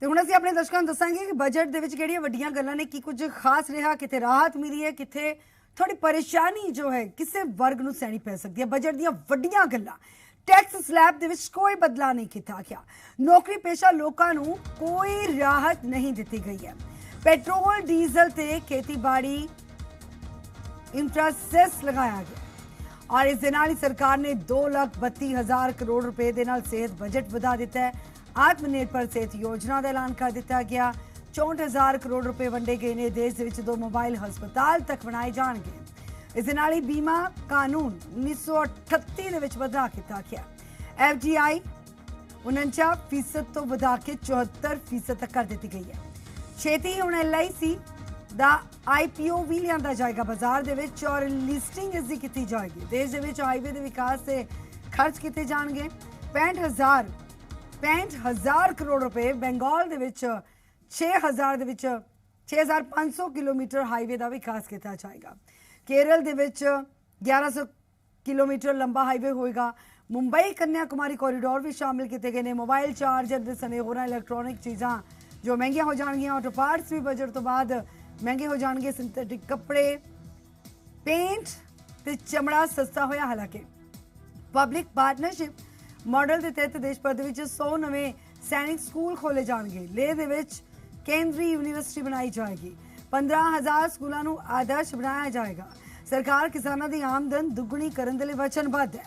तो हुण असीं अपने दर्शकों नूं दस्सांगे कि बजट दे विच किहड़ियां वड्डियां गल्लां ने, की कुछ खास रहा, कित्थे राहत मिली है, कित्थे थोड़ी परेशानी जो है किसी वर्ग नूं सहनी पै सकदी है। बजट दीयां वड्डियां गल्लां, टैक्स स्लैब दे विच कोई बदलाव नहीं कीता गया, नौकरी पेशा लोकां नूं कोई राहत नहीं दित्ती गई है, पेट्रोल डीजल ते खेतीबाड़ी इंफ्रासेस लगाया गया और इस दे नाल ही सरकार ने 2,32,000 करोड़ रुपए दे नाल सेहत बजट वधा दिता है। आत्मनिर्भर सेहत योजना का ऐलान कर दिता गया। 64,000 करोड़ रुपए वंडे गए ने। देश दे विच 2 मोबाइल हस्पताल तक बनाए जाएंगे। इस दे नाल ही बीमा कानून 1938 दे विच बदलाव किया गया। FDI 49% तो वधा के 74% तक कर दी गई है। छेती हुण LIC दा IPO भी लिया जाएगा बाजार दे विच और लिस्टिंग इसकी की जाएगी। देश दे विच हाईवे दे विकास से खर्च किए जाएंगे। 65,000 करोड़ रुपए। बंगाल दे विच 6,500 किलोमीटर हाईवे का विकास किया जाएगा। केरल दे विच 1100 किलोमीटर लंबा हाईवे होएगा। मुंबई कन्याकुमारी कॉरीडोर भी शामिल किए गए हैं। मोबाइल चार्जर दे सने होर इलैक्ट्रॉनिक चीज़ां जो महंगियां हो जाएगियां। ऑटो पार्ट्स भी बजट तो बाद महंगे हो जाएंगे। सिंथेटिक कपड़े, पेंट ते चमड़ा सस्ता होया। हालांकि पब्लिक पार्टनरशिप मॉडल के तहत देश भर के 100 नवे सैनिक स्कूल खोले जाएंगे। लेह दे विच केंद्रीय यूनिवर्सिटी बनाई जाएगी। 15,000 स्कूलों को आदर्श बनाया जाएगा। सरकार किसानों की आमदन दुगनी करने के लिए वचनबद्ध है।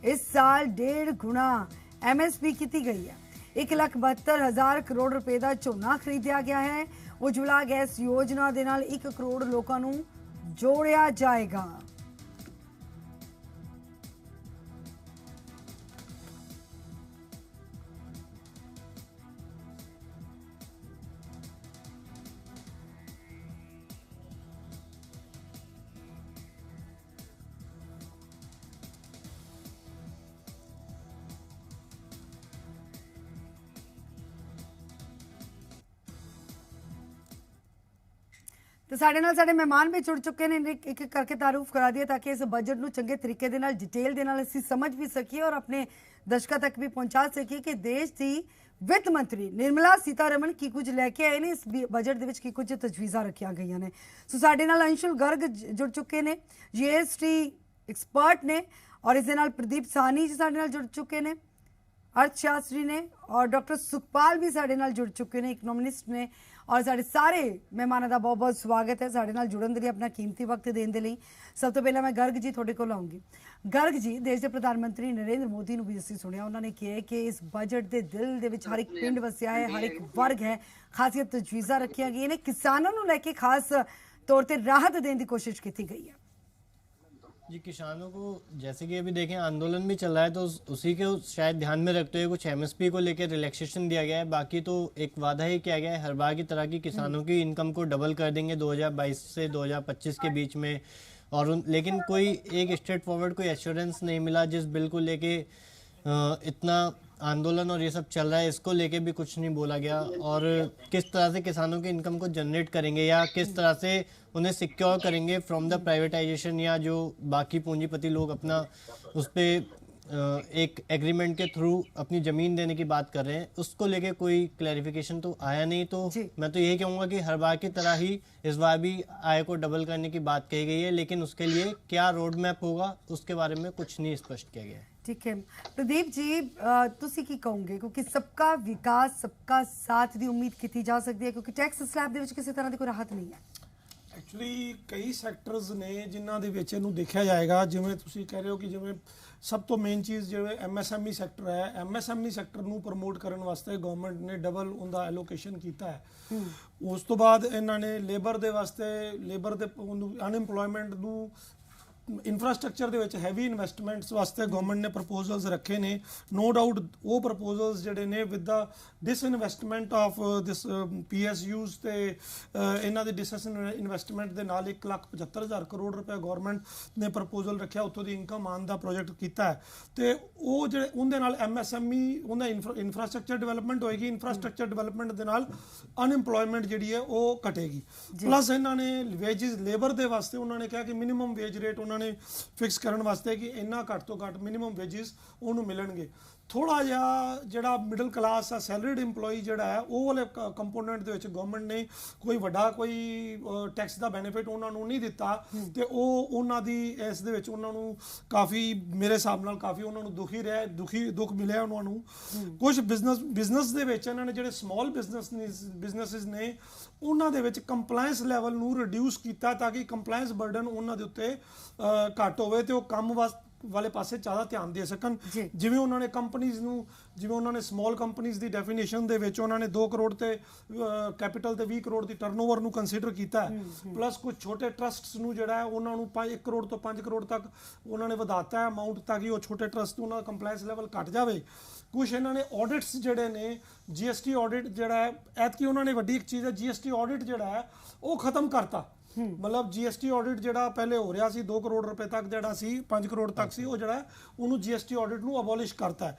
इस साल 1.5 गुणा MSP की गई है। 1,72,000 करोड़ रुपए का झोना खरीदा गया है। उज्ज्वला गैस योजना के नाल 1 करोड़ लोगों को जोड़िया जाएगा। तो साडे नाल साडे मेहमान भी जुड़ चुके हैं। एक एक करके तारुफ करा दिया ताकि इस बजट को चंगे तरीके दे नाल डिटेल दे नाल असीं समझ भी सकीए और अपने दर्शकों तक भी पहुंचा सकीए कि देश की वित्त मंत्री निर्मला सीतारमण की कुछ लैके आए ने। इस बजट दे विच की कुछ तजवीज़ा रखिया गई ने। सो साडे नाल अंशुल गर्ग जुड़ चुके हैं, GST एक्सपर्ट ने, और इस दे नाल प्रदीप सानी जी साडे नाल जुड़ चुके हैं, अर्थशास्त्री ने, और डॉक्टर सुखपाल भी साडे नाल जुड़ चुके हैं, इकनॉमिस्ट ने। और साढ़े सारे मेहमानों का बहुत बहुत स्वागत है साढ़े नाल जुड़न दे लई, अपना कीमती वक्त देने के लिए। सब तो पहले मैं गर्ग जी थोड़े को आऊँगी। गर्ग जी, देश के प्रधानमंत्री नरेंद्र मोदी ने भी असीं सुनिया, उन्होंने कहा कि इस बजट के दिल दे विच हर एक पिंड वसिया है, हर एक वर्ग है, खासियत तजवीज़ा रखिया गई ने। किसानों को लैके खास तौर पर राहत देने की कोशिश की गई है। जी, किसानों को जैसे कि अभी देखें आंदोलन भी चल रहा है तो उसी के शायद ध्यान में रखते हुए कुछ MSP को लेकर रिलैक्सेशन दिया गया है। बाकी तो एक वादा ही किया गया है हर बार की तरह की किसानों की इनकम को डबल कर देंगे 2022 से 2025 के बीच में। और लेकिन कोई एक स्ट्रेट फॉरवर्ड कोई एश्योरेंस नहीं मिला। जिस बिल को लेके इतना आंदोलन और ये सब चल रहा है इसको लेके भी कुछ नहीं बोला गया। और किस तरह से किसानों की इनकम को जनरेट करेंगे या किस तरह से उन्हें सिक्योर करेंगे फ्रॉम द प्राइवेटाइजेशन, या जो बाकी पूंजीपति लोग अपना उस पर एक एग्रीमेंट के थ्रू अपनी ज़मीन देने की बात कर रहे हैं, उसको लेके कोई क्लैरिफिकेशन तो आया नहीं। तो मैं तो यही कहूँगा कि हर बार की तरह ही इस बार भी आय को डबल करने की बात कही गई है, लेकिन उसके लिए क्या रोड मैप होगा उसके बारे में कुछ नहीं स्पष्ट किया गया है। ठीक है प्रदीप जी, तुसी की कहोगे क्योंकि सबका विकास सबका साथ की उम्मीद की जा सकती है क्योंकि टैक्स स्लैब दे किसी तरह की कोई राहत नहीं है। एक्चुअली कई सैक्टर्स ने जिन्हों के विच इहनूं देखा जाएगा, जिवें तुसीं कह रहे हो कि जिवें सब तो मेन चीज़ जिवें MSME सैक्टर है, MSME सैक्टर नूं प्रमोट करने वास्ते गवर्नमेंट ने डबल उनका एलोकेशन किया है। उस तो बाद इन्होंने लेबर के वास्ते लेबर के अनएम्पलॉयमेंट नूं इंफ्रास्ट्रक्चर दे विच हैवी इन्वेस्टमेंट्स वास्ते गवर्नमेंट ने प्रपोजल्स रखे ने। नो डाउट वो प्रपोजल्स जिहड़े ने with the disinvestment of this PSUs ते इन्हां दे डिसइन्वेस्टमेंट दे नाल 1,75,000 करोड़ रुपए गवर्नमेंट ने प्रपोजल रखा, उत्थों दी इनकम आन दा प्रोजेक्ट किया है। तो वो जिहड़े उहदे नाल MSME उहदा इंफ्रास्ट्रक्चर डिवेलपमेंट होएगी, इंफ्रास्ट्रक्चर डिवेलपमेंट दे नाल अनएम्पलॉयमेंट जिहड़ी है वो घटेगी। प्लस इन्हां ने वेजिज लेबर दे वास्ते उन्होंने कहा कि मिनिमम वेज रेट उन्होंने फिक्स करने वास्ते कि इन्ना घट तो घट मिनिमम वेजिज उन्होंने मिलणगे। ਥੋੜਾ ਜਿਹਾ ਜਿਹੜਾ ਮਿਡਲ ਕਲਾਸ ਆ ਸੈਲਰੀਡ EMPLOYE ਜਿਹੜਾ ਹੈ ਉਹ ਵਾਲੇ ਕੰਪੋਨੈਂਟ ਦੇ ਵਿੱਚ ਗਵਰਨਮੈਂਟ ਨੇ ਕੋਈ ਵੱਡਾ ਕੋਈ ਟੈਕਸ ਦਾ ਬੈਨੀਫਿਟ ਉਹਨਾਂ ਨੂੰ ਨਹੀਂ ਦਿੱਤਾ ਤੇ ਉਹ ਉਹਨਾਂ ਦੀ ਇਸ ਦੇ ਵਿੱਚ ਉਹਨਾਂ ਨੂੰ ਕਾਫੀ ਮੇਰੇ ਹਿਸਾਬ ਨਾਲ ਕਾਫੀ ਉਹਨਾਂ ਨੂੰ ਦੁੱਖ ਮਿਲਿਆ ਉਹਨਾਂ ਨੂੰ। ਕੁਝ ਬਿਜ਼ਨਸ ਦੇ ਵਿੱਚ ਇਹਨਾਂ ਨੇ ਜਿਹੜੇ ਸਮਾਲ ਬਿਜ਼ਨੈਸਿਸ ਨੇ ਉਹਨਾਂ ਦੇ ਵਿੱਚ ਕੰਪਲਾਈਂਸ ਲੈਵਲ ਨੂੰ ਰਿਡਿਊਸ ਕੀਤਾ ਤਾਂ ਕਿ ਕੰਪਲਾਈਂਸ ਬਰਡਨ ਉਹਨਾਂ ਦੇ ਉੱਤੇ ਘੱਟ ਹੋਵੇ ਤੇ ਉਹ ਕੰਮ ਵਾਲੇ ਪਾਸੇ ਜ਼ਿਆਦਾ ਧਿਆਨ ਦੇ ਸਕਣ। ਜਿਵੇਂ ਉਹਨਾਂ ਨੇ ਕੰਪਨੀਆਂ ਨੂੰ ਜਿਵੇਂ ਉਹਨਾਂ ਨੇ ਸਮਾਲ ਕੰਪਨੀਆਂ ਦੀ ਡੈਫੀਨੇਸ਼ਨ ਦੇ ਵਿੱਚ ਉਹਨਾਂ ਨੇ 2 ਕਰੋੜ ਤੇ ਕੈਪੀਟਲ ਤੇ 20 ਕਰੋੜ ਦੀ ਟਰਨਓਵਰ ਨੂੰ ਕੰਸੀਡਰ ਕੀਤਾ ਪਲੱਸ ਕੁਝ ਛੋਟੇ ਟਰਸਟਸ ਨੂੰ ਜਿਹੜਾ ਹੈ ਉਹਨਾਂ ਨੂੰ 1 ਕਰੋੜ ਤੋਂ 5 ਕਰੋੜ ਤੱਕ ਉਹਨਾਂ ਨੇ ਵਧਾਤਾ ਹੈ ਅਮਾਉਂਟ ਤਾਂ ਕਿ ਉਹ ਛੋਟੇ ਟਰਸਟ ਉਹਨਾਂ ਦਾ ਕੰਪਲਾਈਂਸ ਲੈਵਲ ਘਟ ਜਾਵੇ। ਕੁਝ ਇਹਨਾਂ ਨੇ ਆਡਿਟਸ ਜਿਹੜੇ ਨੇ GST ਆਡਿਟ ਜਿਹੜਾ ਹੈ ਐਤਕੀ ਉਹਨਾਂ ਨੇ ਵੱਡੀ ਇੱਕ ਚੀਜ਼ ਹੈ GST ਆਡਿਟ ਜਿਹੜਾ ਹੈ ਉਹ ਖਤਮ ਕਰਤਾ। ਮਤਲਬ GST ਆਡਿਟ ਜਿਹੜਾ ਪਹਿਲੇ ਹੋ ਰਿਹਾ ਸੀ 2 ਕਰੋੜ ਰੁਪਏ ਤੱਕ ਜਿਹੜਾ ਸੀ 5 ਕਰੋੜ ਤੱਕ ਸੀ ਉਹ ਜਿਹੜਾ ਉਹਨੂੰ GST ਆਡਿਟ ਨੂੰ ਅਬੋਲਿਸ਼ ਕਰਤਾ ਹੈ।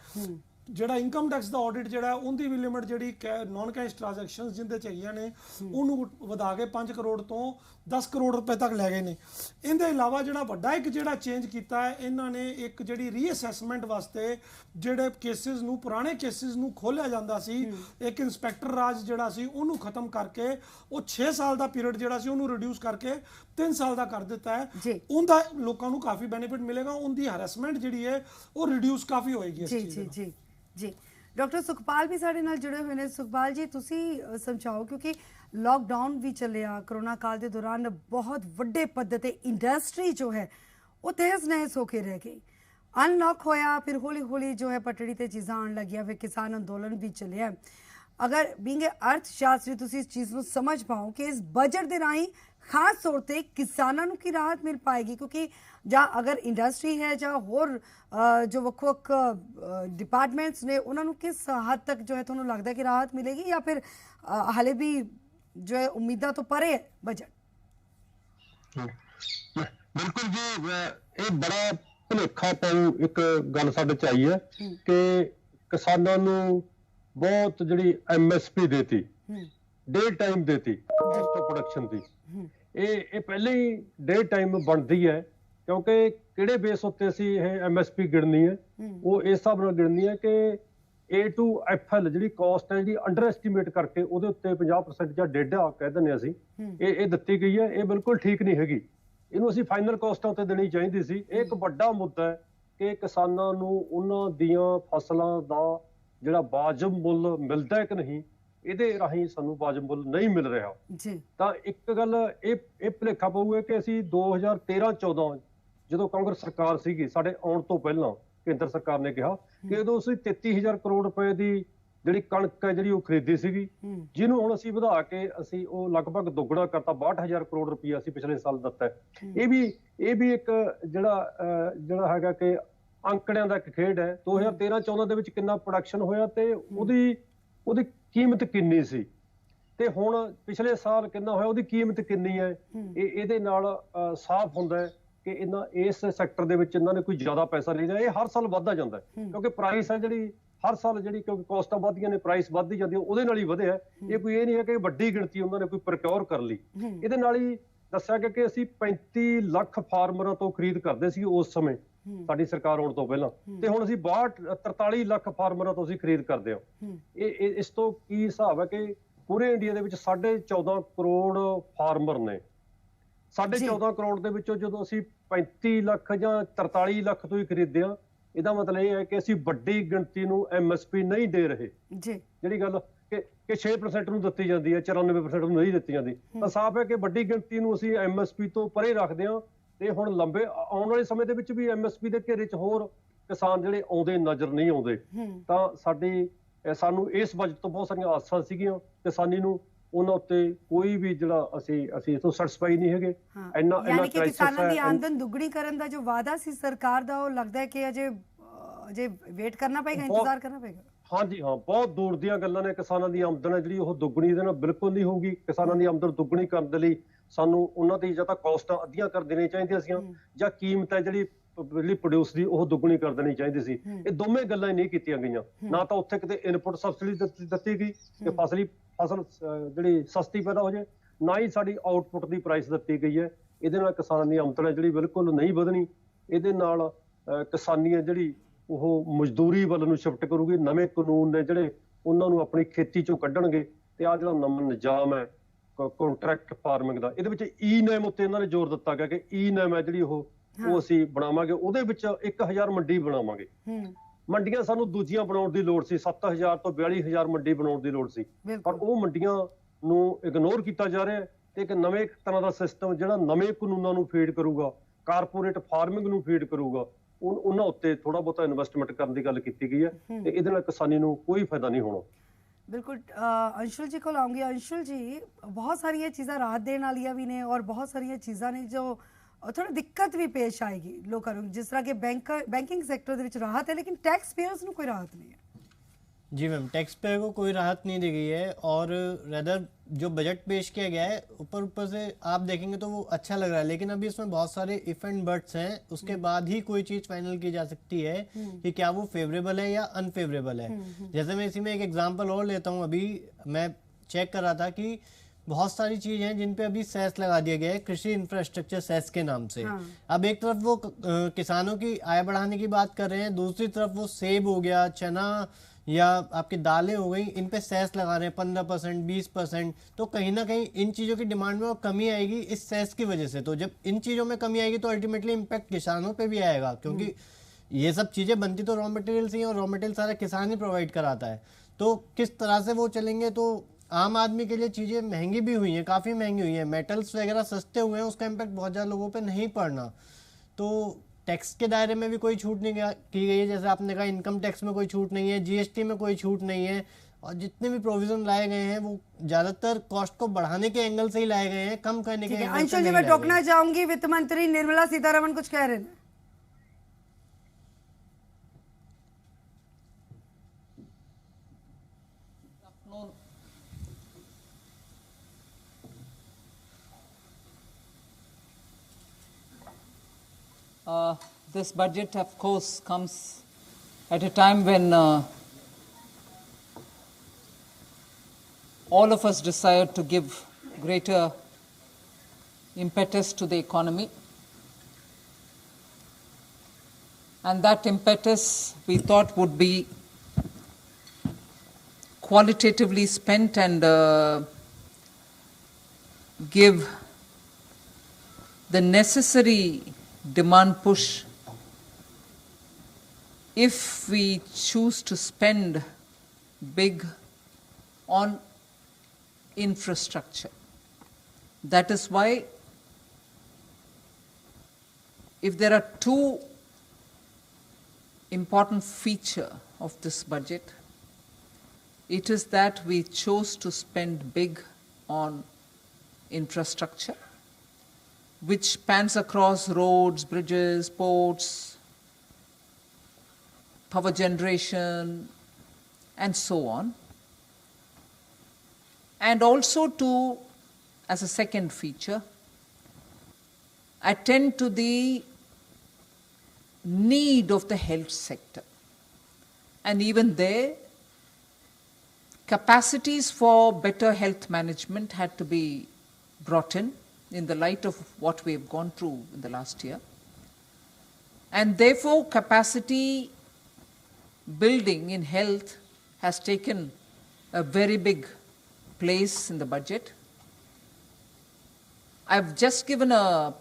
ਜਿਹੜਾ ਇਨਕਮ ਟੈਕਸ ਦਾ ਆਡਿਟ ਜਿਹੜਾ ਉਹਦੀ ਵੀ ਲਿਮਿਟ ਜਿਹੜੀ ਨਾਨ ਕੈਸ਼ ਟ੍ਰਾਂਜੈਕਸ਼ਨਸ ਜਿੰਦੇ ਚ ਹੈਗੀਆਂ ਨੇ ਉਹਨੂੰ ਵਧਾ ਕੇ 5 ਕਰੋੜ ਤੋਂ 10 ਕਰੋੜ ਰੁਪਏ ਤੱਕ ਲੈ ਗਏ ਨੇ। ਇਹਦੇ ਇਲਾਵਾ ਜਿਹੜਾ ਵੱਡਾ ਇੱਕ ਜਿਹੜਾ ਚੇਂਜ ਕੀਤਾ ਹੈ ਇਹਨਾਂ ਨੇ ਇੱਕ ਜਿਹੜੀ ਰੀਅਸੈਸਮੈਂਟ ਵਾਸਤੇ ਜਿਹੜੇ ਕੇਸਿਸ ਨੂੰ ਪੁਰਾਣੇ ਕੇਸਿਸ ਨੂੰ ਖੋਲਿਆ ਜਾਂਦਾ ਸੀ ਇੱਕ ਇੰਸਪੈਕਟਰ ਰਾਜ ਜਿਹੜਾ ਸੀ ਉਹਨੂੰ ਖਤਮ ਕਰਕੇ ਉਹ 6 ਸਾਲ ਦਾ ਪੀਰੀਅਡ ਜਿਹੜਾ ਸੀ ਉਹਨੂੰ ਰਿਡਿਊਸ ਕਰਕੇ 3 ਸਾਲ ਦਾ ਕਰ ਦਿੱਤਾ ਹੈ। ਉਹਦਾ ਲੋਕਾਂ ਨੂੰ ਕਾਫੀ ਬੈਨੀਫਿਟ ਮਿਲੇਗਾ ਉਹਦੀ ਹਰੈਸਮੈਂਟ ਜਿਹੜੀ ਹੈ ਉਹ ਰਿਡਿਊਸ ਕਾਫੀ ਹੋਏਗੀ। ਜੀ ਡਾਕਟਰ ਸੁਖਪਾਲ ਵੀ ਸਾਡੇ ਨਾਲ ਜੁੜੇ ਹੋਏ ਨੇ। ਸੁਖਪਾਲ ਜੀ ਤੁਸੀਂ ਸਮਝਾਓ ਕਿਉਂਕਿ ਲਾਕਡਾਊਨ ਵੀ ਚੱਲਿਆ ਕਰੋਨਾ ਕਾਲ ਦੇ ਦੌਰਾਨ ਬਹੁਤ ਵੱਡੇ ਪੱਧਰ ਤੇ ਇੰਡਸਟਰੀ ਜੋ ਹੈ ਉਹ ਤਹਿਸ ਨਹਿਸ ਹੋ ਕੇ ਰਹਿ ਗਈ। ਅਨਲੌਕ ਹੋਇਆ ਫਿਰ ਹੌਲੀ ਹੌਲੀ ਜੋ ਹੈ ਪਟੜੀ ਤੇ ਚੀਜ਼ਾਂ ਆਉਣ ਲੱਗੀਆਂ ਫਿਰ ਕਿਸਾਨ ਅੰਦੋਲਨ ਵੀ ਚੱਲਿਆ। ਅਗਰ ਬੀਇੰਗ ਅਰਥ ਸ਼ਾਸਤਰੀ ਤੁਸੀਂ ਇਸ ਚੀਜ਼ ਨੂੰ ਸਮਝ ਪਾਓ ਕਿ ਇਸ ਬਜਟ ਦੇ ਰਾਹੀਂ ਖਾਸ ਤੌਰ ਤੇ ਕਿਸਾਨਾਂ ਨੂੰ ਕੀ ਰਾਹਤ ਮਿਲ ਪਾਏਗੀ ਕਿਉਂਕਿ ਜਾਂ ਅਗਰ ਇੰਡਸਟਰੀ ਹੈ ਜਾਂ ਹੋਰ ਜੋ ਵੱਖ-ਵੱਖ ਡਿਪਾਰਟਮੈਂਟਸ ਨੇ ਉਹਨਾਂ ਨੂੰ ਕਿਸ ਹੱਦ ਤੱਕ ਜੋ ਹੈ ਤੁਹਾਨੂੰ ਲੱਗਦਾ ਕਿ ਰਾਹਤ ਮਿਲੇਗੀ ਜਾਂ ਫਿਰ ਹਾਲੇ ਵੀ ਜੋ ਹੈ ਉਮੀਦਾਂ ਤੋਂ ਪਰੇ ਹੈ ਬਜਟ? ਬਿਲਕੁਲ ਜੀ ਇਹ ਬੜਾ ਭੁਲੇਖਾ ਪਾਉ ਇੱਕ ਗੱਲ ਸਾਡੇ ਚ ਆਈ ਹੈ ਕਿ ਕਿਸਾਨਾਂ ਨੂੰ ਬਹੁਤ ਜਿਹੜੀ MSP ਦੇਤੀ ਡੇ ਟਾਈਮ ਦੇਤੀ ਕਾਸਟ ਆਫ ਪ੍ਰੋਡਕਸ਼ਨ ਦੀ ਇਹ ਪਹਿਲੇ ਹੀ ਡੇ ਟਾਈਮ ਬਣਦੀ ਹੈ ਕਿਉਂਕਿ ਕਿਹੜੇ ਬੇਸ ਉੱਤੇ ਅਸੀਂ ਇਹ MSP ਗਿਣਨੀ ਹੈ ਉਹ ਇਸ ਹਿਸਾਬ ਨਾਲ ਗਿਣਨੀ ਹੈ ਕਿ A to FL ਜਿਹੜੀ ਕਾਸਟ ਹੈ ਜਿਹੜੀ ਅੰਡਰ ਐਸਟੀਮੇਟ ਕਰਕੇ ਉਹਦੇ ਉੱਤੇ 50% ਜਾਂ ਡੇਢਾ ਕਹਿ ਦਿੰਦੇ ਅਸੀਂ ਇਹ ਦਿੱਤੀ ਗਈ ਹੈ। ਇਹ ਬਿਲਕੁਲ ਠੀਕ ਨਹੀਂ ਹੈਗੀ ਇਹਨੂੰ ਅਸੀਂ ਫਾਈਨਲ ਕਾਸਟਾਂ ਉੱਤੇ ਦੇਣੀ ਚਾਹੀਦੀ ਸੀ। ਇਹ ਇੱਕ ਵੱਡਾ ਮੁੱਦਾ ਹੈ ਕਿ ਕਿਸਾਨਾਂ ਨੂੰ ਉਹਨਾਂ ਦੀਆਂ ਫਸਲਾਂ ਦਾ ਜਿਹੜਾ ਵਾਜਬ ਮੁੱਲ ਮਿਲਦਾ ਹੈ ਕਿ ਨਹੀਂ ਇਹਦੇ ਰਾਹੀਂ ਸਾਨੂੰ ਵਾਜਬ ਮੁੱਲ ਨਹੀਂ ਮਿਲ ਰਿਹਾ ਜੀ। ਤਾਂ ਇੱਕ ਗੱਲ ਇਹ ਭੁਲੇਖਾ ਪਊਗਾ ਕਿ ਅਸੀਂ 2013-14 ਜਦੋਂ ਕਾਂਗਰਸ ਸਰਕਾਰ ਸੀਗੀ ਸਾਡੇ ਆਉਣ ਤੋਂ ਪਹਿਲਾਂ ਕੇਂਦਰ ਸਰਕਾਰ ਨੇ ਕਿਹਾ ਕਿ ਉਦੋਂ ਅਸੀਂ 33,000 ਕਰੋੜ ਰੁਪਏ ਦੀ ਜਿਹੜੀ ਕਣਕ ਹੈ ਜਿਹੜੀ ਉਹ ਖਰੀਦੀ ਸੀਗੀ ਜਿਹਨੂੰ ਹੁਣ ਅਸੀਂ ਵਧਾ ਕੇ ਅਸੀਂ ਉਹ ਲਗਭਗ ਦੁੱਗਣਾ ਕਰਤਾ 62,000 ਕਰੋੜ ਰੁਪਈਆ ਅਸੀਂ ਪਿਛਲੇ ਸਾਲ ਦਿੱਤਾ ਹੈ। ਇਹ ਵੀ ਇੱਕ ਜਿਹੜਾ ਹੈਗਾ ਕਿ ਅੰਕੜਿਆਂ ਦਾ ਇੱਕ ਖੇਡ ਹੈ। 2013-14 ਦੇ ਵਿੱਚ ਕਿੰਨਾ ਪ੍ਰੋਡਕਸ਼ਨ ਹੋਇਆ ਤੇ ਉਹਦੀ ਕੀਮਤ ਕਿੰਨੀ ਸੀ ਤੇ ਹੁਣ ਪਿਛਲੇ ਸਾਲ ਕਿੰਨਾ ਹੋਇਆ ਉਹਦੀ ਕੀਮਤ ਕਿੰਨੀ ਹੈ। ਇਹਦੇ ਨਾਲ ਸਾਫ਼ ਹੁੰਦਾ ਹੈ ਕਿ ਇਸ ਸੈਕਟਰ ਦੇ ਵਿੱਚ ਇਹਨਾਂ ਨੇ ਕੋਈ ਜ਼ਿਆਦਾ ਪੈਸਾ ਨਹੀਂ ਲਿਆ। ਇਹ ਹਰ ਸਾਲ ਵੱਧਦਾ ਜਾਂਦਾ ਕਿਉਂਕਿ ਪ੍ਰਾਈਸ ਹੈ ਜਿਹੜੀ ਹਰ ਸਾਲ ਜਿਹੜੀ ਕਿਉਂਕਿ ਕਾਸਟਾਂ ਵੱਧਦੀਆਂ ਨੇ ਪ੍ਰਾਈਸ ਵੱਧਦੀ ਜਾਂਦੀ ਉਹਦੇ ਨਾਲ ਹੀ ਵਧਿਆ। ਇਹ ਨਹੀਂ ਹੈ ਕਿ ਵੱਡੀ ਗਿਣਤੀ ਉਹਨਾਂ ਨੇ ਕੋਈ ਪ੍ਰੋਕਿਓਰ ਕਰ ਲਈ। ਇਹਦੇ ਨਾਲ ਹੀ ਦੱਸਿਆ ਗਿਆ ਕਿ ਅਸੀਂ 35 ਲੱਖ ਫਾਰਮਰਾਂ ਤੋਂ ਖਰੀਦ ਕਰਦੇ ਸੀ ਉਸ ਸਮੇਂ ਸਾਡੀ ਸਰਕਾਰ ਆਉਣ ਤੋਂ ਪਹਿਲਾਂ ਤੇ ਹੁਣ ਅਸੀਂ 43 ਲੱਖ ਫਾਰਮਰਾਂ ਤੋਂ ਅਸੀਂ ਖਰੀਦ ਕਰਦੇ ਹਾਂ। ਇਸ ਤੋਂ ਕੀ ਹਿਸਾਬ ਹੈ ਕਿ ਪੂਰੇ ਇੰਡੀਆ ਦੇ ਵਿੱਚ 14.5 ਕਰੋੜ ਫਾਰਮਰ ਨੇ। 14.5 ਕਰੋੜ ਦੇ ਵਿੱਚੋਂ ਜਦੋਂ ਅਸੀਂ 35 ਲੱਖ ਜਾਂ 43 ਲੱਖ ਤੋਂ ਹੀ ਖਰੀਦਦੇ ਹਾਂ ਇਹਦਾ ਮਤਲਬ ਇਹ ਹੈ ਕਿ ਅਸੀਂ ਵੱਡੀ ਗਿਣਤੀ ਨੂੰ MSP ਨਹੀਂ ਦੇ ਰਹੇ ਜੀ। ਜਿਹੜੀ ਗੱਲ ਕਿ 6% ਨੂੰ ਦਿੱਤੀ ਜਾਂਦੀ ਹੈ 94% ਨੂੰ ਨਹੀਂ ਦਿੱਤੀ ਜਾਂਦੀ ਤਾਂ ਸਾਫ਼ ਹੈ ਕਿ ਵੱਡੀ ਗਿਣਤੀ ਨੂੰ ਅਸੀਂ MSP ਤੋਂ ਪਰੇ ਰੱਖਦੇ ਹਾਂ ਤੇ ਹੁਣ ਲੰਬੇ ਆਉਣ ਵਾਲੇ ਸਮੇਂ ਦੇ ਵਿੱਚ ਵੀ MSP ਦੇ ਘੇਰੇ 'ਚ ਹੋਰ ਕਿਸਾਨ ਜਿਹੜੇ ਆਉਂਦੇ ਨਜ਼ਰ ਨਹੀਂ ਆਉਂਦੇ। ਤਾਂ ਸਾਨੂੰ ਇਸ ਬਜਟ ਤੋਂ ਬਹੁਤ ਸਾਰੀਆਂ ਆਸਾਂ ਸੀਗੀਆਂ ਕਿਸਾਨੀ ਨੂੰ ਉਹਨਾਂ ਉੱਤੇ ਕੋਈ ਵੀ ਜਿਹੜਾ ਅਸੀਂ ਇਸ ਤੋਂ ਸੈਟੀਸਫਾਈ ਨਹੀਂ ਹੈਗੇ। ਇੰਨਾ ਕਿਸਾਨਾਂ ਦੀ ਆਮਦਨ ਦੁੱਗਣੀ ਕਰਨ ਦਾ ਜੋ ਵਾਅਦਾ ਸੀ ਸਰਕਾਰ ਦਾ ਉਹ ਲੱਗਦਾ ਹੈ ਕਿ ਅਜੇ ਵੇਟ ਕਰਨਾ ਪਏਗਾ ਇੰਤਜ਼ਾਰ ਕਰਨਾ ਪਏਗਾ। ਹਾਂਜੀ ਹਾਂ ਬਹੁਤ ਦੂਰ ਦੀਆਂ ਗੱਲਾਂ ਨੇ। ਕਿਸਾਨਾਂ ਦੀ ਆਮਦਨ ਹੈ ਜਿਹੜੀ ਉਹ ਦੁੱਗਣੀ ਦੇ ਨਾਲ ਬਿਲਕੁਲ ਨਹੀਂ ਹੋਊਗੀ। ਕਿਸਾਨਾਂ ਦੀ ਆਮਦਨ ਦੁੱਗਣੀ ਕਰਨ ਦੇ ਲਈ ਸਾਨੂੰ ਉਹਨਾਂ ਦੀ ਜਾਂ ਤਾਂ ਕਾਸਟਾਂ ਅੱਧੀਆਂ ਕਰ ਦੇਣੀਆਂ ਚਾਹੀਦੀਆਂ ਸੀ ਜਾਂ ਕੀਮਤ ਹੈ ਜਿਹੜੀ ਪ੍ਰੋਡਿਊਸ ਦੀ ਉਹ ਦੁੱਗਣੀ ਕਰ ਦੇਣੀ ਚਾਹੀਦੀ ਸੀ। ਇਹ ਦੋਵੇਂ ਗੱਲਾਂ ਨਹੀਂ ਕੀਤੀਆਂ ਗਈਆਂ। ਨਾ ਤਾਂ ਉੱਥੇ ਕਿਤੇ ਇਨਪੁਟ ਸਬਸਿਡੀ ਦਿੱਤੀ ਗਈ ਕਿ ਫਸਲ ਜਿਹੜੀ ਸਸਤੀ ਪੈਦਾ ਹੋ ਜਾਏ ਨਾ ਹੀ ਸਾਡੀ ਆਊਟਪੁੱਟ ਦੀ ਪ੍ਰਾਈਸ ਦਿੱਤੀ ਗਈ ਹੈ। ਇਹਦੇ ਨਾਲ ਕਿਸਾਨਾਂ ਦੀ ਆਮਦਨ ਹੈ ਜਿਹੜੀ ਬਿਲਕੁਲ ਨਹੀਂ ਵਧਣੀ। ਇਹਦੇ ਨਾਲ ਕਿਸਾਨੀ ਹੈ ਜਿਹੜੀ ਉਹ ਮਜ਼ਦੂਰੀ ਵੱਲ ਨੂੰ ਸ਼ਿਫਟ ਕਰੂਗੀ। ਨਵੇਂ ਕਾਨੂੰਨ ਨੇ ਜਿਹੜੇ ਉਹਨਾਂ ਨੂੰ ਆਪਣੀ ਖੇਤੀ ਚੋਂ ਕੱਢਣਗੇ ਤੇ ਆ ਜਿਹੜਾ ਨਵਾਂ ਨਿਜ਼ਾਮ ਹੈ ਕੰਟਰੈਕਟ ਫਾਰਮਿੰਗ ਦਾ, ਇਹਦੇ ਵਿੱਚ ਈ-ਨੇਮ ਉੱਤੇ ਇਹਨਾਂ ਨੇ ਜ਼ੋਰ ਦਿੱਤਾ ਗਿਆ ਕਿ ਈ-ਨੇਮ ਹੈ ਜਿਹੜੀ ਉਹ ਅਸੀਂ ਬਣਾਵਾਂਗੇ। ਉਹਦੇ ਵਿੱਚ 1000 ਮੰਡੀ ਬਣਾਵਾਂਗੇ। ਮੰਡੀਆਂ ਸਾਨੂੰ ਦੂਜੀਆਂ ਬਣਾਉਣ ਦੀ ਲੋੜ ਸੀ, 7000 ਤੋਂ 42000 ਮੰਡੀ ਬਣਾਉਣ ਦੀ ਲੋੜ ਸੀ, ਪਰ ਉਹ ਮੰਡੀਆਂ ਨੂੰ ਇਗਨੋਰ ਕੀਤਾ ਜਾ ਰਿਹਾ ਹੈ ਤੇ ਇੱਕ ਨਵੇਂ ਤਰ੍ਹਾਂ ਦਾ ਸਿਸਟਮ ਜਿਹੜਾ ਨਵੇਂ ਕਾਨੂੰਨਾਂ ਨੂੰ ਫੀਡ ਕਰੂਗਾ, ਕਾਰਪੋਰੇਟ ਫਾਰਮਿੰਗ ਨੂੰ ਫੀਡ ਕਰੂਗਾ, ਉਹਨਾਂ ਉੱਤੇ ਥੋੜਾ ਬਹੁਤਾ ਇਨਵੈਸਟਮੈਂਟ ਕਰਨ ਦੀ ਗੱਲ ਕੀਤੀ ਗਈ ਹੈ ਤੇ ਇਹਦੇ ਨਾਲ ਕਿਸਾਨੀ ਨੂੰ ਕੋਈ ਫਾਇਦਾ ਨਹੀਂ ਹੋਣਾ। ਬਿਲਕੁਲ। ਅੰਸ਼ੁਲ ਜੀ ਕੋਲ ਆਉਂਗੀ। ਅੰਸ਼ੁਲ ਜੀ, ਬਹੁਤ ਸਾਰੀਆਂ ਚੀਜ਼ਾਂ ਰਾਹਤ ਦੇਣ ਵਾਲੀਆਂ ਵੀ ਨੇ ਔਰ ਬਹੁਤ ਸਾਰੀਆਂ ਚੀਜ਼ਾਂ ਨੇ ਜੋ ਥੋੜਾ ਦਿੱਕਤ ਵੀ ਪੇਸ਼ ਆਏਗੀ ਲੋਕਾਂ ਨੂੰ, ਜਿਸ ਤਰ੍ਹਾਂ ਕਿ बैंकिंग सेक्टर ਦੇ ਵਿੱਚ ਰਾਹਤ ਹੈ लेकिन टैक्स पेयर्स ਨੂੰ ਕੋਈ ਰਾਹਤ नहीं है। जी मैम, टैक्स पेयर को कोई राहत नहीं दी गई है और रेदर जो बजट पेश किया गया है ऊपर से आप देखेंगे तो वो अच्छा लग रहा है, लेकिन अभी इसमें बहुत सारे इफ एंड बट्स हैं। उसके बाद ही कोई चीज फाइनल की जा सकती है कि क्या वो फेवरेबल है या अनफेवरेबल है। जैसे मैं इसी में एक एग्जांपल और लेता हूँ। अभी मैं चेक कर रहा था कि बहुत सारी चीज हैं जिन पे अभी सेस लगा दिया गया है कृषि इंफ्रास्ट्रक्चर सेस के नाम से। अब एक तरफ वो किसानों की आय बढ़ाने की बात कर रहे हैं, दूसरी तरफ वो सेब हो गया, चना या आपकी दालें हो गई, इन पे सेस लगा रहे हैं 15%, 20%। तो कहीं ना कहीं इन चीज़ों की डिमांड में कमी आएगी इस सेस की वजह से। तो जब इन चीज़ों में कमी आएगी तो अल्टीमेटली इम्पैक्ट किसानों पे भी आएगा, क्योंकि ये सब चीज़ें बनती तो रॉ मटेरियल से ही और रॉ मटेरियल सारा किसान ही प्रोवाइड कराता है। तो किस तरह से वो चलेंगे, तो आम आदमी के लिए चीज़ें महंगी भी हुई हैं, काफ़ी महंगी हुई हैं। मेटल्स वगैरह सस्ते हुए हैं, उसका इम्पैक्ट बहुत ज़्यादा लोगों पे नहीं पड़ना। तो टैक्स के दायरे में भी कोई छूट नहीं की गई है। जैसे आपने कहा इनकम टैक्स में कोई छूट नहीं है, जीएसटी में कोई छूट नहीं है, और जितने भी प्रोविजन लाए गए हैं वो ज़्यादातर कॉस्ट को बढ़ाने के एंगल से ही लाए गए हैं, कम करने के एंगल से अंशुल जी, नहीं मैं लाए टोकना गए। चाहूंगी, वित्त मंत्री निर्मला सीतारमण कुछ कह रहे हैं। This budget, of course, comes at a time when all of us desire to give greater impetus to the economy. And that impetus we thought would be qualitatively spent and give the necessary demand push if we choose to spend big on infrastructure. That is why, if there are two important features of this budget, it is that we chose to spend big on infrastructure, which spans across roads, bridges, ports, power generation, and so on. And also to, as a second feature, attend to the need of the health sector. And even there, capacities for better health management had to be brought in the light of what we have gone through in the last year. And therefore, capacity building in health has taken a very big place in the budget. I've just given a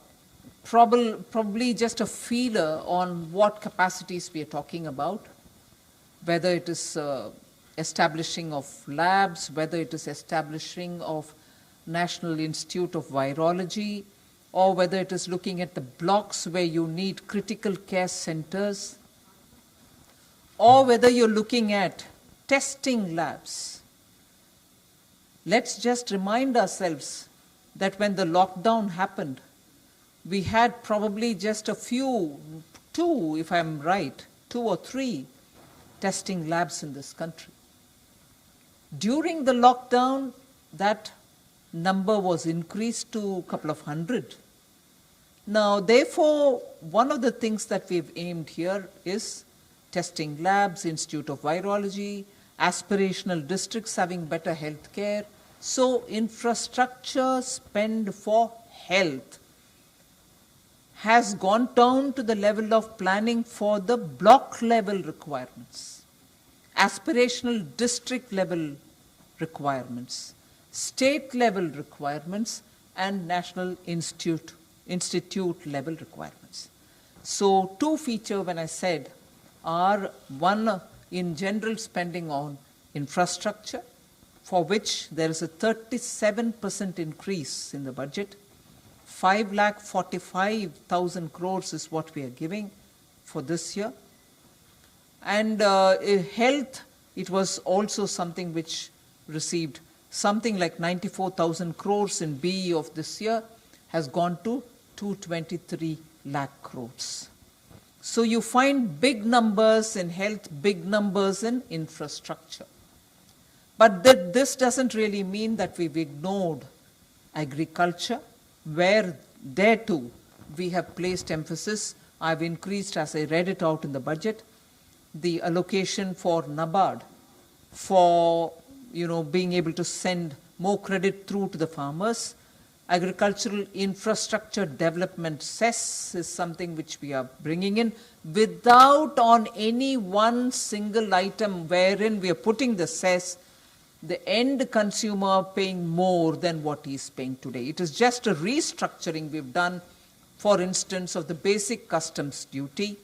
probably just a feeler on what capacities we are talking about, whether it is establishing of labs, whether it is establishing of National Institute of Virology, or whether it is looking at the blocks where you need critical care centers, or whether you're looking at testing labs. Let's just remind ourselves that when the lockdown happened, we had probably just a few, two, if I'm right, 2 or 3 testing labs in this country. During the lockdown, that number was increased to a couple of hundred. Now, therefore, one of the things that we've aimed here is testing labs, Institute of Virology, aspirational districts having better health care. So, infrastructure spend for health has gone down to the level of planning for the block level requirements, aspirational district level requirements, state level requirements, and national institute level requirements. So two features when I said are one in general spending on infrastructure, for which there is a 37% increase in the budget. 5,45,000 crores is what we are giving for this year. And health, it was also something which received something like 94,000 crores in BE of this year, has gone to 223 lakh crores. So you find big numbers in health, big numbers in infrastructure. But this doesn't really mean that we've ignored agriculture, where there too we have placed emphasis. I've increased, as I read it out in the budget, the allocation for NABARD for being able to send more credit through to the farmers. Agricultural infrastructure development cess is something which we are bringing in without on any one single item wherein we are putting the cess, the end consumer paying more than what he is paying today. It is just a restructuring we've done, for instance, of the basic customs duty,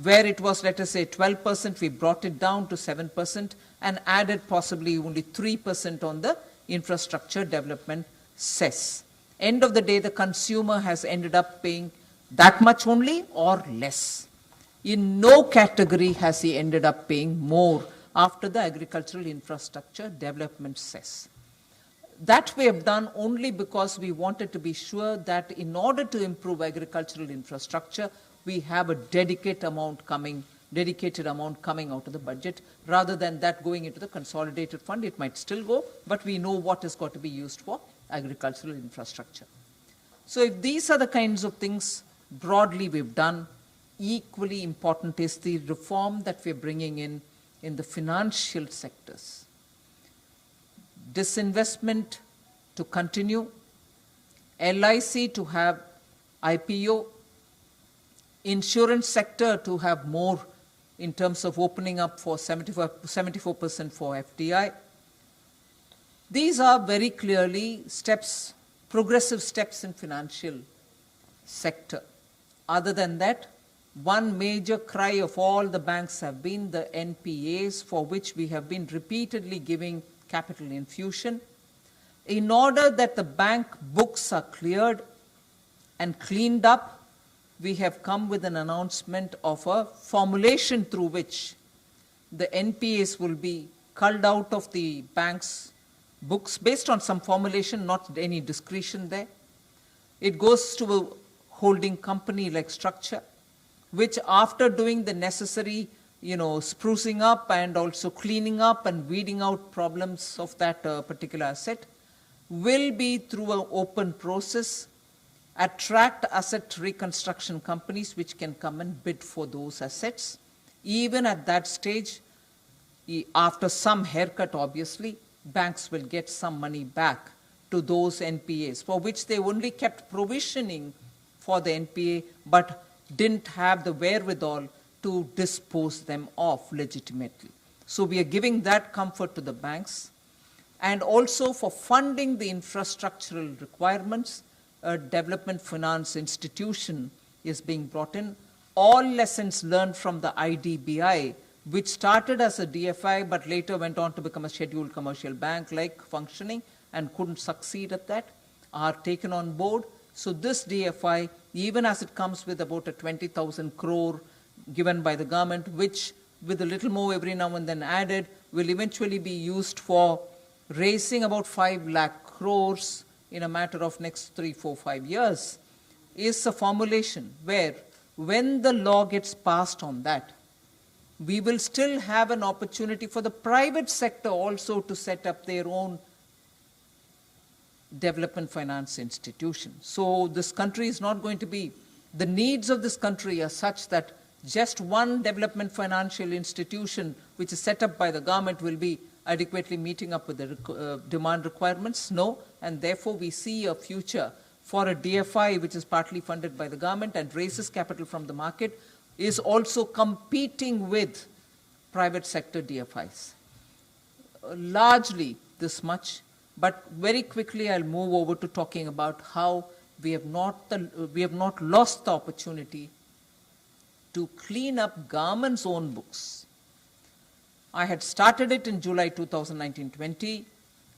where it was, let us say, 12%, we brought it down to 7% and added possibly only 3% on the infrastructure development cess. End of the day, the consumer has ended up paying that much only or less. In no category has he ended up paying more after the agricultural infrastructure development cess. That we have done only because we wanted to be sure that in order to improve agricultural infrastructure, we have a dedicated amount coming out of the budget, rather than that going into the consolidated fund. It might still go, but we know what has got to be used for agricultural infrastructure. So if these are the kinds of things broadly we've done, equally important is the reform that we're bringing in the financial sectors. Disinvestment to continue, LIC to have IPO, insurance sector to have more in terms of opening up for 74% for FDI. These are very clearly steps, progressive steps in financial sector. Other than that, one major cry of all the banks have been the NPAs, for which we have been repeatedly giving capital infusion. In order that the bank books are cleared and cleaned up, we have come with an announcement of a formulation through which the NPAs will be culled out of the bank's books based on some formulation, not any discretion there. It goes to a holding company like structure, which after doing the necessary, sprucing up and also cleaning up and weeding out problems of that particular asset, will be through an open process, attract asset reconstruction companies which can come and bid for those assets. Even at that stage, after some haircut obviously, banks will get some money back to those NPAs, for which they only kept provisioning for the NPA, but didn't have the wherewithal to dispose them off legitimately. So we are giving that comfort to the banks. And also for funding the infrastructural requirements, a development finance institution is being brought in. All lessons learned from the IDBI, which started as a DFI but later went on to become a scheduled commercial bank-like functioning and couldn't succeed at that, are taken on board. So this DFI, even as it comes with about a 20,000 crore given by the government, which with a little more every now and then added, will eventually be used for raising about 5 lakh crores in a matter of next 3, 4, 5 years, is a formulation where when the law gets passed on that, we will still have an opportunity for the private sector also to set up their own development finance institution. So this country is not going to be, the needs of this country are such that just one development financial institution which is set up by the government will be adequately meeting up with the demand requirements. No, and therefore we see a future for a DFI which is partly funded by the government and raises capital from the market is also competing with private sector DFIs. Largely this much, but very quickly I'll move over to talking about how we have not lost the opportunity to clean up government's own books. I had started it in July 2019-20,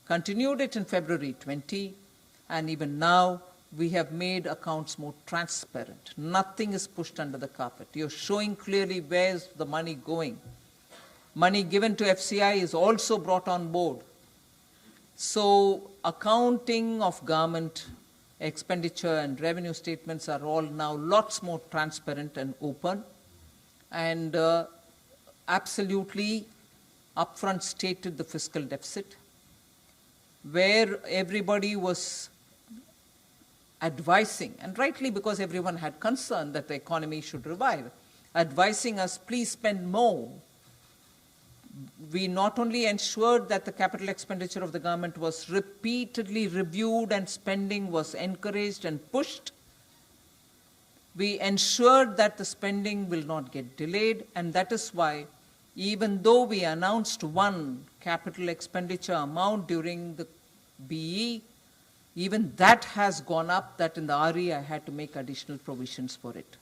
continued it in February 20, and even now we have made accounts more transparent. Nothing is pushed under the carpet. You're showing clearly where's the money going. Money given to FCI is also brought on board. So accounting of government expenditure and revenue statements are all now lots more transparent and open, and absolutely upfront stated the fiscal deficit, where everybody was advising, and rightly because everyone had concern that the economy should revive, advising us, please spend more. We not only ensured that the capital expenditure of the government was repeatedly reviewed and spending was encouraged and pushed, we ensured that the spending will not get delayed, and that is why even though we announced one capital expenditure amount during the BE, even that has gone up, that in the RE I had to make additional provisions for it.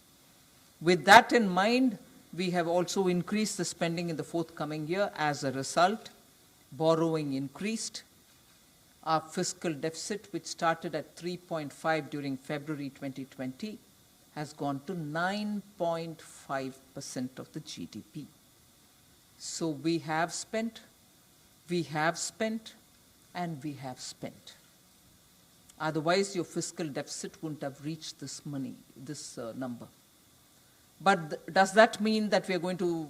With that in mind, we have also increased the spending in the forthcoming year. As a result, borrowing increased. Our fiscal deficit, which started at 3.5 during February 2020, has gone to 9.5% of the GDP. So we have spent, and we have spent. Otherwise, your fiscal deficit wouldn't have reached this number. But does that mean that we are going to